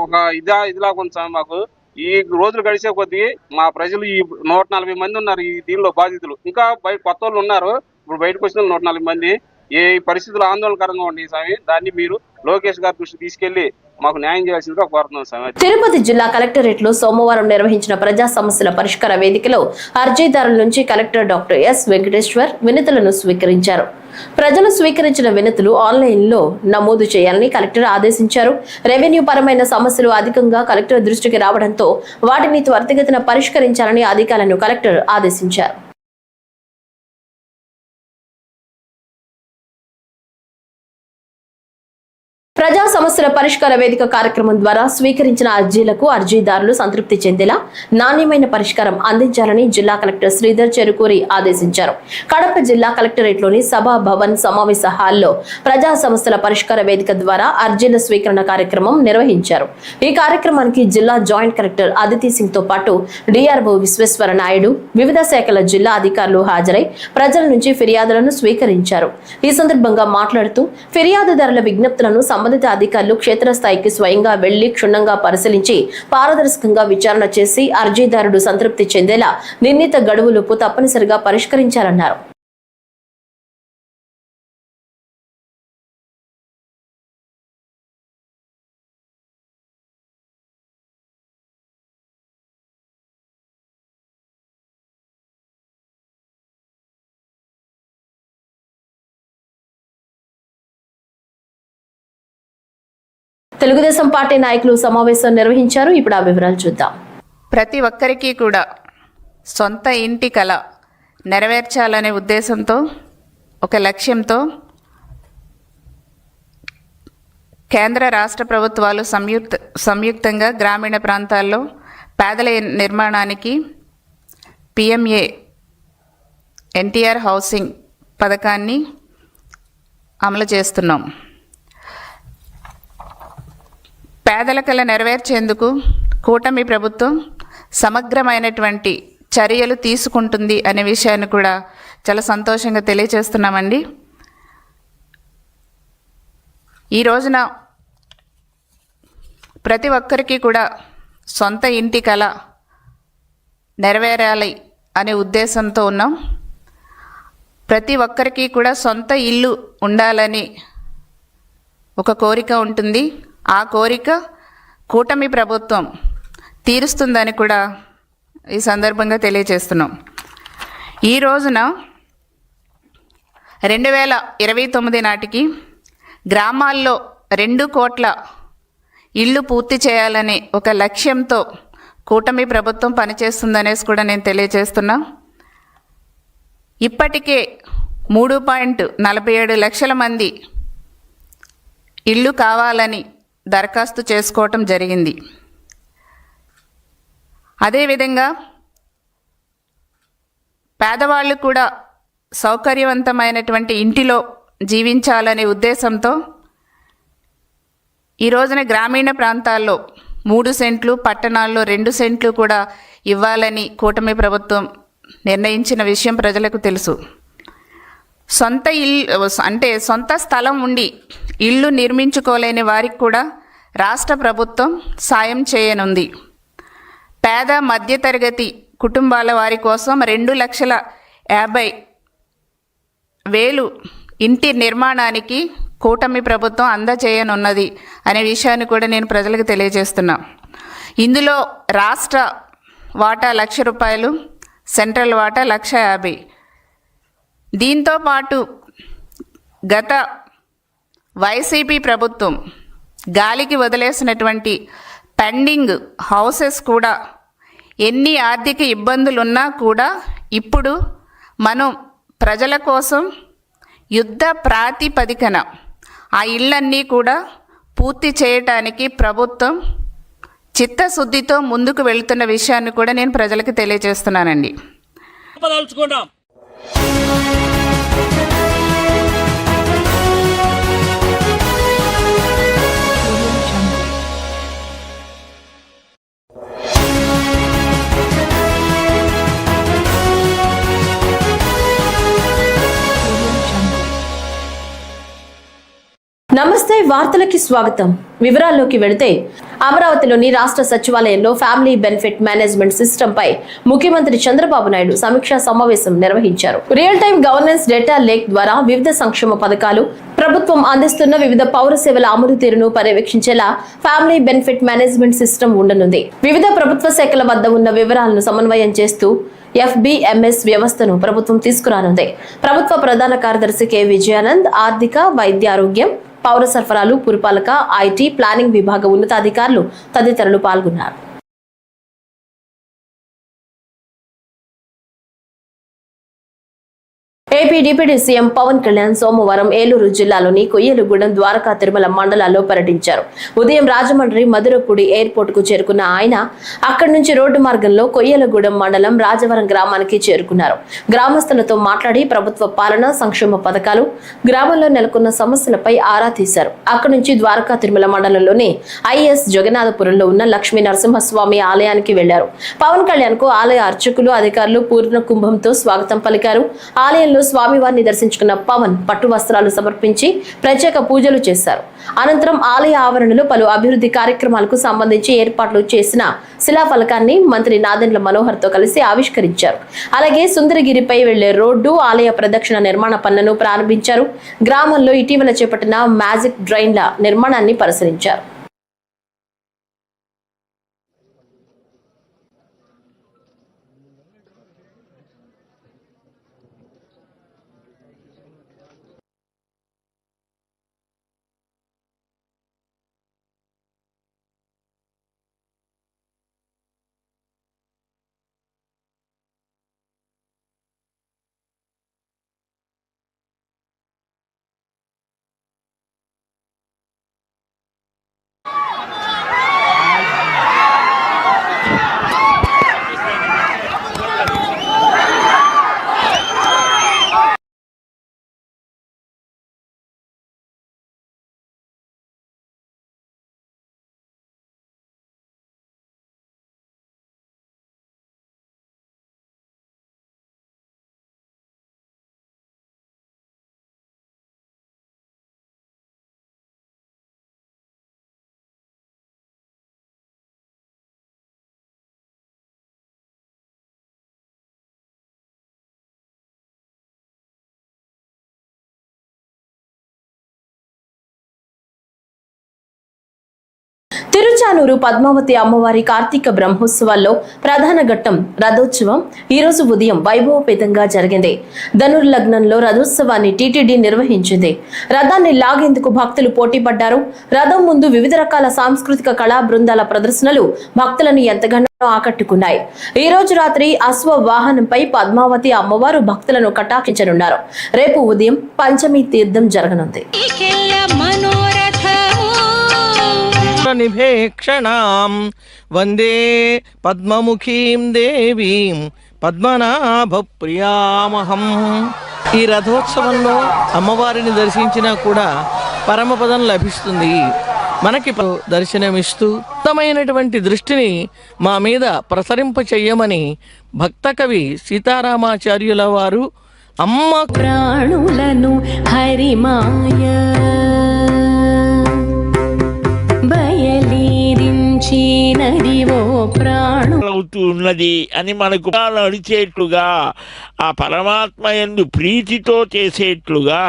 ఒక ఇదిలా కొంచెం మాకు ఈ రోజులు గడిచే కొద్దీ మా ప్రజలు ఈ 140 మంది ఉన్నారు ఈ దీనిలో బాధితులు. ఇంకా కొత్త వాళ్ళు ఉన్నారు. ఇప్పుడు బయటకు వచ్చిన 140 మంది. ఏ పరిస్థితులు ఆందోళనకరంగా ఉండే స్వామి, దాన్ని మీరు లోకేష్ గారి దృష్టి తీసుకెళ్లి మాకు న్యాయం చేయాల్సిందిగా కోరుతున్నాం స్వామి. తిరుపతి జిల్లా కలెక్టరేట్ లో సోమవారం నిర్వహించిన ప్రజా సమస్యల పరిష్కార వేదికలో అర్జీదారుల నుంచి కలెక్టర్ డాక్టర్ ఎస్ వెంకటేశ్వర్ వినతులను స్వీకరించారు. ప్రజలు స్వీకరించిన వినతులు ఆన్లైన్ లో నమోదు చేయాలని కలెక్టర్ ఆదేశించారు. రెవెన్యూ పరమైన సమస్యలు అధికంగా కలెక్టర్ దృష్టికి రావడంతో వాటిని త్వరితగతిన పరిష్కరించాలని అధికారులను కలెక్టర్ ఆదేశించారు. ప్రజా సమస్యల పరిష్కార వేదిక కార్యక్రమం ద్వారా స్వీకరించిన అర్జీలకు అర్జీదారులు సంతృప్తి చెందేలా నాణ్యమైన పరిష్కారం అందించాలని జిల్లా కలెక్టర్ శ్రీధర్ చెరుకూరి ఆదేశించారు. కడప జిల్లా కలెక్టరేట్లోని సభా భవన్ సమావేశ హాల్లో ప్రజా సమస్యల పరిష్కార వేదిక ద్వారా అర్జీల స్వీకరణ కార్యక్రమం నిర్వహించారు. ఈ కార్యక్రమానికి జిల్లా జాయింట్ కలెక్టర్ అదితి సింగ్ తో పాటు డిఆర్ఓ విశ్వేశ్వర నాయుడు, వివిధ శాఖల జిల్లా అధికారులు హాజరై ప్రజల నుంచి ఫిర్యాదులను స్వీకరించారు. ఈ సందర్భంగా మాట్లాడుతూ ఫిర్యాదుదారుల విజ్ఞప్తులను సంబంధిత అధికారులు క్షేత్రస్థాయికి స్వయంగా వెళ్లి క్షుణ్ణంగా పరిశీలించి పారదర్శకంగా విచారణ చేసి అర్జీదారుడు సంతృప్తి చెందేలా నిర్ణీత గడువులోపు తప్పనిసరిగా పరిష్కరించాలన్నారు. తెలుగుదేశం పార్టీ నాయకులు సమావేశం నిర్వహించారు. ఇప్పుడు ఆ వివరాలు చూద్దాం. ప్రతి ఒక్కరికి కూడా సొంత ఇంటి కల నెరవేర్చాలనే ఉద్దేశంతో ఒక లక్ష్యంతో కేంద్ర రాష్ట్ర ప్రభుత్వాలు సంయుక్తంగా గ్రామీణ ప్రాంతాల్లో పేదల నిర్మాణానికి పిఎంఏ ఎన్టీఆర్ హౌసింగ్ పథకాన్ని అమలు చేస్తున్నాం. పేదల కల నెరవేర్చేందుకు కూటమి ప్రభుత్వం సమగ్రమైనటువంటి చర్యలు తీసుకుంటుంది అనే విషయాన్ని కూడా చాలా సంతోషంగా తెలియజేస్తున్నామండి. ఈ రోజున ప్రతి ఒక్కరికి కూడా సొంత ఇంటి కల నెరవేరాలి అనే ఉద్దేశంతో ఉన్నాం. ప్రతి ఒక్కరికి కూడా సొంత ఇల్లు ఉండాలని ఒక కోరిక ఉంటుంది. ఆ కోరిక కూటమి ప్రభుత్వం తీరుస్తుందని కూడా ఈ సందర్భంగా తెలియజేస్తున్నాం. ఈ రోజున 2029 నాటికి గ్రామాల్లో 2 కోట్ల ఇళ్ళు పూర్తి చేయాలని ఒక లక్ష్యంతో కూటమి ప్రభుత్వం పనిచేస్తుందనేసి కూడా నేను తెలియజేస్తున్నా. ఇప్పటికే 3.47 లక్షల మంది ఇళ్ళు కావాలని దరఖాస్తు చేసుకోవటం జరిగింది. అదేవిధంగా పేదవాళ్ళు కూడా సౌకర్యవంతమైనటువంటి ఇంటిలో జీవించాలనే ఉద్దేశంతో ఈ రోజున గ్రామీణ ప్రాంతాల్లో 3 సెంట్లు, పట్టణాల్లో 2 సెంట్లు కూడా ఇవ్వాలని కూటమి ప్రభుత్వం నిర్ణయించిన విషయం ప్రజలకు తెలుసు. సొంత ఇల్లు అంటే సొంత స్థలం ఉండి ఇల్లు నిర్మించుకోలేని వారికి కూడా రాష్ట్ర ప్రభుత్వం సాయం చేయనుంది. పేద మధ్యతరగతి కుటుంబాల వారి కోసం 2,50,000 ఇంటి నిర్మాణానికి కూటమి ప్రభుత్వం అందజేయనున్నది అనే విషయాన్ని కూడా నేను ప్రజలకు తెలియజేస్తున్నా. ఇందులో రాష్ట్ర వాటా ₹1,00,000, సెంట్రల్ వాటా ₹1,50,000. దీంతో పాటు గత వైసీపీ ప్రభుత్వం గాలికి వదిలేసినటువంటి పెండింగ్ హౌసెస్ కూడా ఎన్ని ఆర్థిక ఇబ్బందులున్నా కూడా ఇప్పుడు మనం ప్రజల కోసం యుద్ధ ప్రాతిపదికన ఆ ఇళ్ళన్నీ కూడా పూర్తి చేయటానికి ప్రభుత్వం చిత్తశుద్ధితో ముందుకు వెళుతున్న విషయాన్ని కూడా నేను ప్రజలకు తెలియజేస్తున్నానండి. నమస్తే, వార్తలకి స్వాగతం. వివరాల్లోకి వెళితే అమరావతిలోని రాష్ట్ర సచివాలయంలో ఫ్యామిలీ బెనిఫిట్ మేనేజ్మెంట్ సిస్టమ్ పై ముఖ్యమంత్రి చంద్రబాబు నాయుడు సమీక్షా సమావేశం నిర్వహించారు. Real time governance data lake ద్వారా వివిధ సంక్షేమ పథకాలు, ప్రభుత్వం అందిస్తున్న వివిధ పౌర సేవల అమలు తీరును పర్యవేక్షించేలా ఫ్యామిలీ బెనిఫిట్ మేనేజ్మెంట్ సిస్టమ్ ఉండనుంది. వివిధ ప్రభుత్వ శాఖల వద్ద ఉన్న వివరాలను సమన్వయం చేస్తూ FBMS వ్యవస్థను ప్రభుత్వం తీసుకురానుంది. ప్రభుత్వ ప్రధాన కార్యదర్శి కె విజయానంద్, ఆర్థిక, వైద్య ఆరోగ్యం, పౌర సరఫరాలు, పురపాలక, IT, ప్లానింగ్ విభాగ ఉన్నతాధికారులు తదితరులు పాల్గొన్నారు. AP deputy CM Pawan Kalyan సోమవారం ఏలూరు జిల్లాలోని కొయ్యలగూడెం, ద్వారకా, తిరుమల మండలాల్లో పర్యటించారు. ఉదయం రాజమండ్రి మధురపూడి ఎయిర్పోర్ట్ కు చేరుకున్న ఆయన అక్కడి నుంచి రోడ్డు మార్గంలో కొయ్యలగూడెం మండలం రాజవరం గ్రామానికి చేరుకున్నారు. గ్రామస్తులతో మాట్లాడి ప్రభుత్వ పాలన, సంక్షేమ పథకాలు, గ్రామంలో నెలకొన్న సమస్యలపై ఆరా తీశారు. అక్కడి నుంచి ద్వారకా, తిరుమల మండలంలోని IS జగన్నాథపురంలో ఉన్న లక్ష్మీ నరసింహస్వామి ఆలయానికి వెళ్లారు. పవన్ కళ్యాణ్ కు ఆలయ అర్చకులు, అధికారులు పూర్ణ కుంభంతో స్వాగతం పలికారు. ఆలయంలో స్వామివారిని దర్శించుకున్న పవన్ పట్టు వస్త్రాలు సమర్పించి ప్రత్యేక పూజలు చేశారు. అనంతరం ఆలయ ఆవరణలో పలు అభివృద్ధి కార్యక్రమాలకు సంబంధించి ఏర్పాట్లు చేసిన శిలాఫలకాన్ని మంత్రి నాదెండ్ల మనోహర్ తో కలిసి ఆవిష్కరించారు. అలాగే సుందరగిరిపై వెళ్లే రోడ్డు, ఆలయ ప్రదక్షిణ నిర్మాణ పనులను ప్రారంభించారు. గ్రామంలో ఇటీవల చేపట్టిన మ్యాజిక్ డ్రైన్ల నిర్మాణాన్ని పరిశీలించారు. తిరుచానూరు పద్మావతి అమ్మవారి కార్తీక బ్రహ్మోత్సవాల్లో ప్రధాన ఘట్టం రథోత్సవం ఈ రోజు ఉదయం వైభవపేతంగా జరిగింది. ధనుర్ లగ్నంలో రథోత్సవాన్ని టీటీడీ నిర్వహించింది. రథాన్ని లాగేందుకు భక్తులు పోటీపడ్డారు. రథం ముందు వివిధ రకాల సాంస్కృతిక కళా బృందాల ప్రదర్శనలు భక్తులను ఎంతగానో ఆకట్టుకున్నాయి. ఈ రోజు రాత్రి అశ్వ వాహనంపై పద్మావతి అమ్మవారు భక్తులను కటాక్షించనున్నారు. రేపు ఉదయం పంచమి తీర్థం జరగనుంది. నిభేక్షణాం వందే పద్మముఖీం దేవీం పద్మనాభ ప్రియామహం. ఈ రథోత్సవంలో అమ్మవారిని దర్శించినా కూడా పరమపదం లభిస్తుంది. మనకి దర్శనమిస్తూ ఉత్తమైనటువంటి దృష్టిని మా మీద ప్రసరింప చెయ్యమని భక్త కవి సీతారామాచార్యుల వారు అమ్మ ప్రాణులను హరిమాయ అవుతూ ఉన్నది అని మనకు నడిచేట్లుగా ఆ పరమాత్మ యందు ప్రీతితో చేసేట్లుగా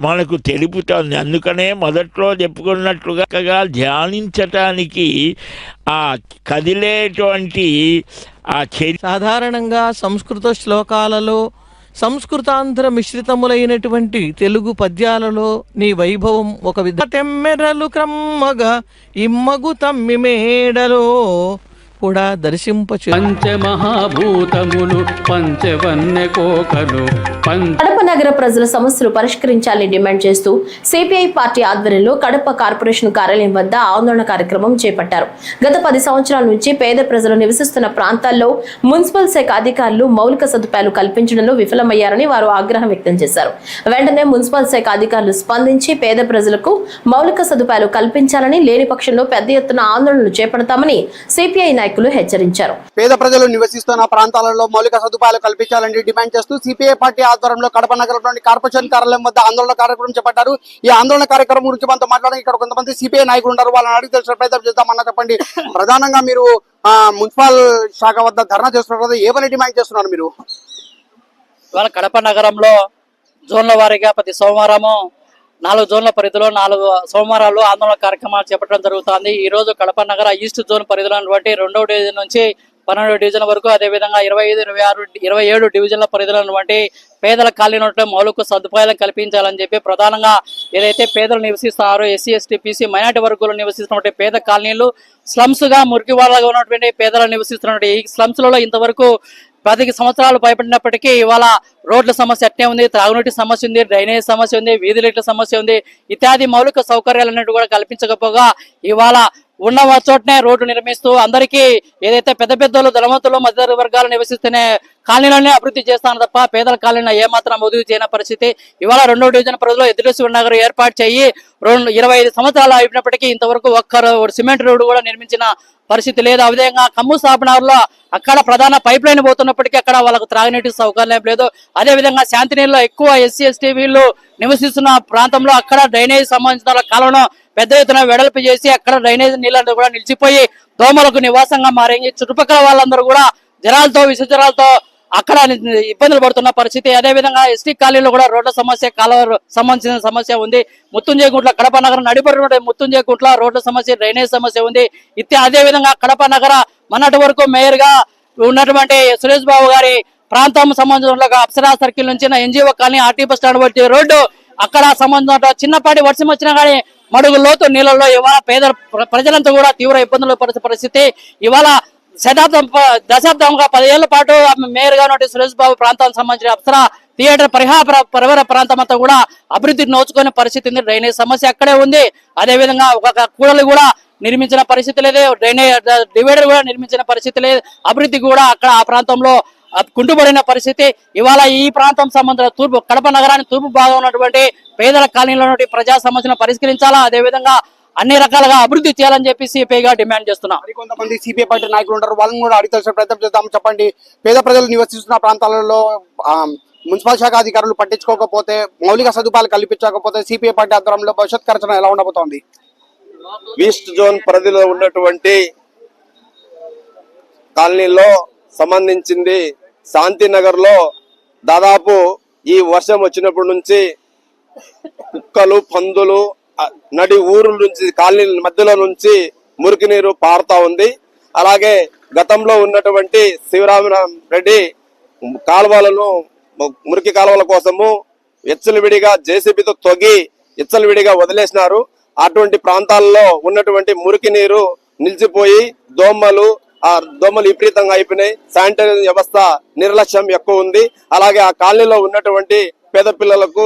మనకు తెలుపుతోంది. అందుకనే మొదట్లో చెప్పుకున్నట్లుగా ధ్యానించటానికి ఆ కదిలేటువంటి ఆ సాధారణంగా సంస్కృత శ్లోకాలలో సంస్కృతాంధ్ర మిశ్రితములైనటువంటి తెలుగు పద్యాలలో నీ వైభవం ఒక విధ తెమ్మెరలు క్రమ్మగా ఇమ్మగు తమ్మి మేడలో కూడా దర్శింపచు. పంచమహాభూతములు పంచవన్య కోకలు కడప నగర ప్రజల సమస్యలు పరిష్కరించాలని డిమాండ్ చేస్తూ సిపిఐ పార్టీ ఆధ్వర్యంలో కడప కార్పొరేషన్ కార్యాలయం వద్ద ఆందోళన కార్యక్రమం చేపట్టారు. గత 10 సంవత్సరాల నుంచి పేద ప్రజలు నివసిస్తున్న ప్రాంతాల్లో మున్సిపల్ శాఖ అధికారులు మౌలిక సదుపాయాలు కల్పించడంలో విఫలమయ్యారని వారు ఆగ్రహం వ్యక్తం చేశారు. వెంటనే మున్సిపల్ శాఖ అధికారులు స్పందించి పేద ప్రజలకు మౌలిక సదుపాయాలు కల్పించాలని, లేని పక్షంలో పెద్ద ఎత్తున ఆందోళనలు చేపడతామని సిపిఐ నాయకులు హెచ్చరించారు. పేద ప్రజలు నివసిస్తున్న ప్రాంతాలలో మౌలిక సదుపాయాలు కల్పించాలని డిమాండ్ చేస్తూ సిపిఐ పార్టీ ఆధ్వర్యంలో కడప నగరంలోని కార్పొరేషన్ కార్యాలయం వద్ద ఆందోళన కార్యక్రమం చేపట్టారు. ఈ ఆందోళన కార్యక్రమం గురించి మనతో మాట్లాడడానికి ఇక్కడ కొంతమంది సిపిఐ నాయకులు ఉన్నారు. వాళ్ళని అడిగి తెలిసిన ప్రయత్నం చేద్దామన్నా. చెప్పండి, ప్రధానంగా మీరు మున్సిపల్ శాఖ వద్ద ధర్నా చేస్తున్నారు కదా, ఏమని డిమాండ్ చేస్తున్నారు మీరు? ఇవాళ కడప నగరంలో జోన్ల వారీగా ప్రతి సోమవారము 4 జోన్ల పరిధిలో 4 సోమవారాలు ఆందోళన కార్యక్రమాలు చేపట్టడం జరుగుతుంది. ఈ రోజు కడప నగర ఈస్ట్ జోన్ పరిధిలో ఉన్నటువంటి 2వ డివిజన్ నుంచి 12వ డివిజన్ వరకు, అదేవిధంగా 25, 26, 27 డివిజన్ల పరిధిలో ఉన్నటువంటి పేదల కాలనీలో మౌలిక సదుపాయాలను కల్పించాలని చెప్పి ప్రధానంగా ఏదైతే పేదలు నివసిస్తున్నారో ఎస్సీ, ఎస్టీ, బీసీ, మైనార్టీ వర్గాలు నివసిస్తున్నటువంటి పేద కాలనీలు స్లమ్స్ గా మురికి వాళ్ళగా ఉన్నటువంటి పేదలు నివసిస్తున్నటువంటి ఈ స్లమ్స్ లలో ఇంతవరకు 10 సంవత్సరాలు భయపడినప్పటికీ ఇవాళ రోడ్ల సమస్య అట్నే ఉంది, త్రాగునీటి సమస్య ఉంది, డ్రైనేజ్ సమస్య ఉంది, వీధి లైట్ల సమస్య ఉంది, ఇత్యాది మౌలిక సౌకర్యాలన్నిటి కూడా కల్పించకపోగా ఇవాళ ఉన్న చోటనే రోడ్డు నిర్మిస్తూ అందరికీ ఏదైతే పెద్ద పెద్దలు, ధనవంతులు, మధ్య వర్గాలు నివసిస్తేనే కాలనీలోనే అభివృద్ధి చేస్తాను తప్ప పేదల కాలనీలో ఏమాత్రం అభివృద్ధి చేయని పరిస్థితి. ఇవాళ 2వ డివిజన్ పరిధిలో ఎదురేశ్వర నగర్ ఏర్పాటు చేయి 25 సంవత్సరాలు అయినప్పటికీ ఇంతవరకు ఒక్క సిమెంట్ రోడ్డు కూడా నిర్మించిన పరిస్థితి లేదు. అదేవిధంగా కమ్ము సాపనగర్లో అక్కడ ప్రధాన పైప్ లైన్ పోతున్నప్పటికీ అక్కడ వాళ్ళకు త్రాగునీటి సౌకర్యం లేదు. అదేవిధంగా శాంతినీరులో ఎక్కువ ఎస్సీ, ఎస్టీ వీళ్ళు నివసిస్తున్న ప్రాంతంలో అక్కడ డ్రైనేజ్ సంబంధించిన కాలంలో పెద్ద ఎత్తున వెడల్పు చేసి అక్కడ డ్రైనేజ్ నీళ్ళంతా కూడా నిలిచిపోయి దోమలకు నివాసంగా మారింది. చుట్టుపక్కల వాళ్ళందరూ కూడా జ్వరాలతో, విషజ్వరాలతో అక్కడ ఇబ్బందులు పడుతున్న పరిస్థితి. అదేవిధంగా ఎస్టీ కాలనీలో కూడా రోడ్ల సమస్య, కాలువ సంబంధించిన సమస్య ఉంది. ముత్తుంజయగుంట్ల కడప నగరం నడిపడి ముత్తుంజయగుంట్ల రోడ్ల సమస్య, డ్రైనేజ్ సమస్య ఉంది. అదేవిధంగా కడప నగర మొన్నటి వరకు మేయర్ గా ఉన్నటువంటి సురేష్ బాబు గారి ప్రాంతం సంబంధించిన అప్సరా సర్కిల్ నుంచి NGO colony, RT bus stand వచ్చే రోడ్డు అక్కడ సంబంధించిన చిన్నపాటి వర్షం వచ్చినా కానీ మడుగు లోతు నీళ్ళలో ఇవాళ పేద ప్రజలంతా కూడా తీవ్ర ఇబ్బందులు పడే పరిస్థితి. ఇవాళ దశాబ్దంగా 10 ఏళ్ల పాటు మేయర్ గా ఉన్నటువంటి సురేష్ బాబు ప్రాంతానికి సంబంధించిన అప్సరా థియేటర్ పరివార ప్రాంతం అంతా కూడా అభివృద్ధికి నోచుకునే పరిస్థితి ఉంది. డ్రైనేజ్ సమస్య అక్కడే ఉంది. అదేవిధంగా ఒక కూడలు కూడా నిర్మించిన పరిస్థితి లేదు, డ్రైనేజ్ డివైడర్ కూడా నిర్మించిన పరిస్థితి లేదు. అభివృద్ధి కూడా అక్కడ ఆ ప్రాంతంలో కుంటుపడిన పరిస్థితి. ఇవాళ ఈ ప్రాంతం సంబంధించిన తూర్పు కడప నగరానికి తూర్పు భాగం ఉన్నటువంటి పేదల కాలనీలో ప్రజా సమస్యలను పరిష్కరించాలా, అదేవిధంగా అన్ని రకాలుగా అభివృద్ధి చేయాలని చెప్పి సిపిఐగా డిమాండ్ చేస్తున్నాం. కొంతమంది సిపిఐ పార్టీ నాయకులు ఉంటారు, వాళ్ళని కూడా అడిగి తెలిసిన ప్రయత్నం చేద్దాం. చెప్పండి, పేద ప్రజలు నివసిస్తున్న ప్రాంతాలలో మున్సిపల్ శాఖ అధికారులు పట్టించుకోకపోతే, మౌలిక సదుపాయాలు కల్పించకపోతే సిపిఐ పార్టీ ఆధ్వర్యంలో భవిష్యత్ కార్యాచరణ ఎలా ఉండబోతోంది? ఈస్ట్ జోన్ పరిధిలో ఉన్నటువంటి కాలనీలో సంబంధించింది శాంతినగర్ లో దాదాపు ఈ వర్షం వచ్చినప్పటి నుంచి కుక్కలు, పందులు నడి ఊరు నుంచి కాలనీ మధ్యలో నుంచి మురికి నీరు పారుతా ఉంది. అలాగే గతంలో ఉన్నటువంటి శివరామరెడ్డి కాలువలను మురికి కాలువల కోసము విడిగా జేసీబీతో తొగి విడిగా వదిలేసినారు. అటువంటి ప్రాంతాల్లో ఉన్నటువంటి మురికి నీరు నిలిచిపోయి దోమలు విపరీతంగా అయిపోయినాయి. శానిటరీ వ్యవస్థ నిర్లక్ష్యం ఎక్కువ ఉంది. అలాగే ఆ కాలనీలో ఉన్నటువంటి పేద పిల్లలకు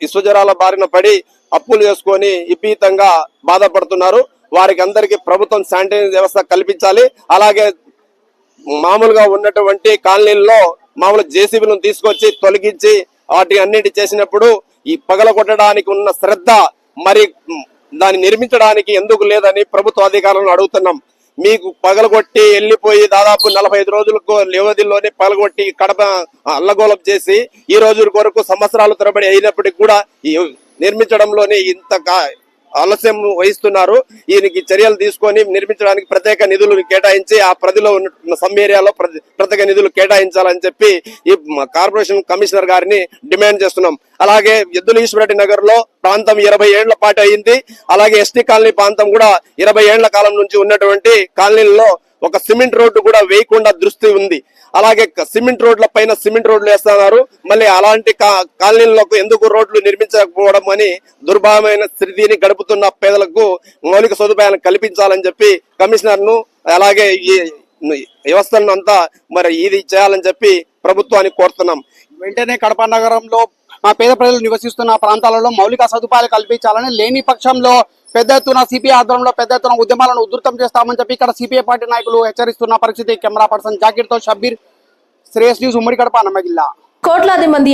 ఇసుజరాల బారిన పడి అప్పులు చేసుకొని విపరీతంగా బాధపడుతున్నారు. వారికి అందరికీ ప్రభుత్వం శానిటరీ వ్యవస్థ కల్పించాలి. అలాగే మామూలుగా ఉన్నటువంటి కాలనీల్లో మామూలు జేసీబీలను తీసుకొచ్చి తొలగించి వాటి అన్నిటి చేసినప్పుడు ఈ పగల కొట్టడానికి ఉన్న శ్రద్ధ మరి దాన్ని నిర్మించడానికి ఎందుకు లేదని ప్రభుత్వ అధికారులను అడుగుతున్నాం. మీకు పగలగొట్టి వెళ్ళిపోయి దాదాపు 45 రోజులకు వ్యవధిలోనే పగలగొట్టి కడప అల్లగోలం చేసి ఈ రోజు వరకు సంవత్సరాల తరబడి అయినప్పటికీ కూడా నిర్మించడంలోనే ఇంత ఆలస్యం వహిస్తున్నారు. ఈయనకి చర్యలు తీసుకొని నిర్మించడానికి ప్రత్యేక నిధులు కేటాయించి ఆ పరిధిలో ఉన్న సమ్ ఏరియాలో ప్రత్యేక నిధులు కేటాయించాలని చెప్పి ఈ కార్పొరేషన్ కమిషనర్ గారిని డిమాండ్ చేస్తున్నాం. అలాగే ఎద్దుల ఈశ్వరరెడ్డి నగర్ లో ప్రాంతం 20 ఏళ్ల పాటు అయింది. అలాగే ఎస్టీ కాలనీ ప్రాంతం కూడా 20 ఏళ్ల కాలం నుంచి ఉన్నటువంటి కాలనీల్లో ఒక సిమెంట్ రోడ్డు కూడా వేయకుండా దృష్టి ఉంది. అలాగే సిమెంట్ రోడ్ల పైన సిమెంట్ రోడ్లు వేస్తున్నారు. మళ్ళీ అలాంటి కాలనీలకు ఎందుకు రోడ్లు నిర్మించకపోవడం అని దుర్భరమైన స్థితిని గడుపుతున్న పేదలకు మౌలిక సదుపాయాలను కల్పించాలని చెప్పి కమిషనర్ ను అలాగే ఈ వ్యవస్థను అంతా మరి ఇది చేయాలని చెప్పి ప్రభుత్వాన్ని కోరుతున్నాం. వెంటనే కడప నగరంలో మా పేద ప్రజలు నివసిస్తున్న ప్రాంతాలలో మౌలిక సదుపాయాలు కల్పించాలని, లేని పక్షంలో పెద్ద ఎత్తున సిపిఐ ఆధ్వర్యంలో పెద్ద ఎత్తున ఉద్యమాలను ఉధృతం చేస్తామని చెప్పి ఇక్కడ సిపిఐ పార్టీ నాయకులు హెచ్చరిస్తున్న పరిస్థితి. కెమెరా పర్సన్ జాకీర్ తో షబ్బీర్, శ్రేయస్ న్యూస్, ఉమ్మడి కడప, అన్నమయ్య జిల్లా. కోట్లాది మంది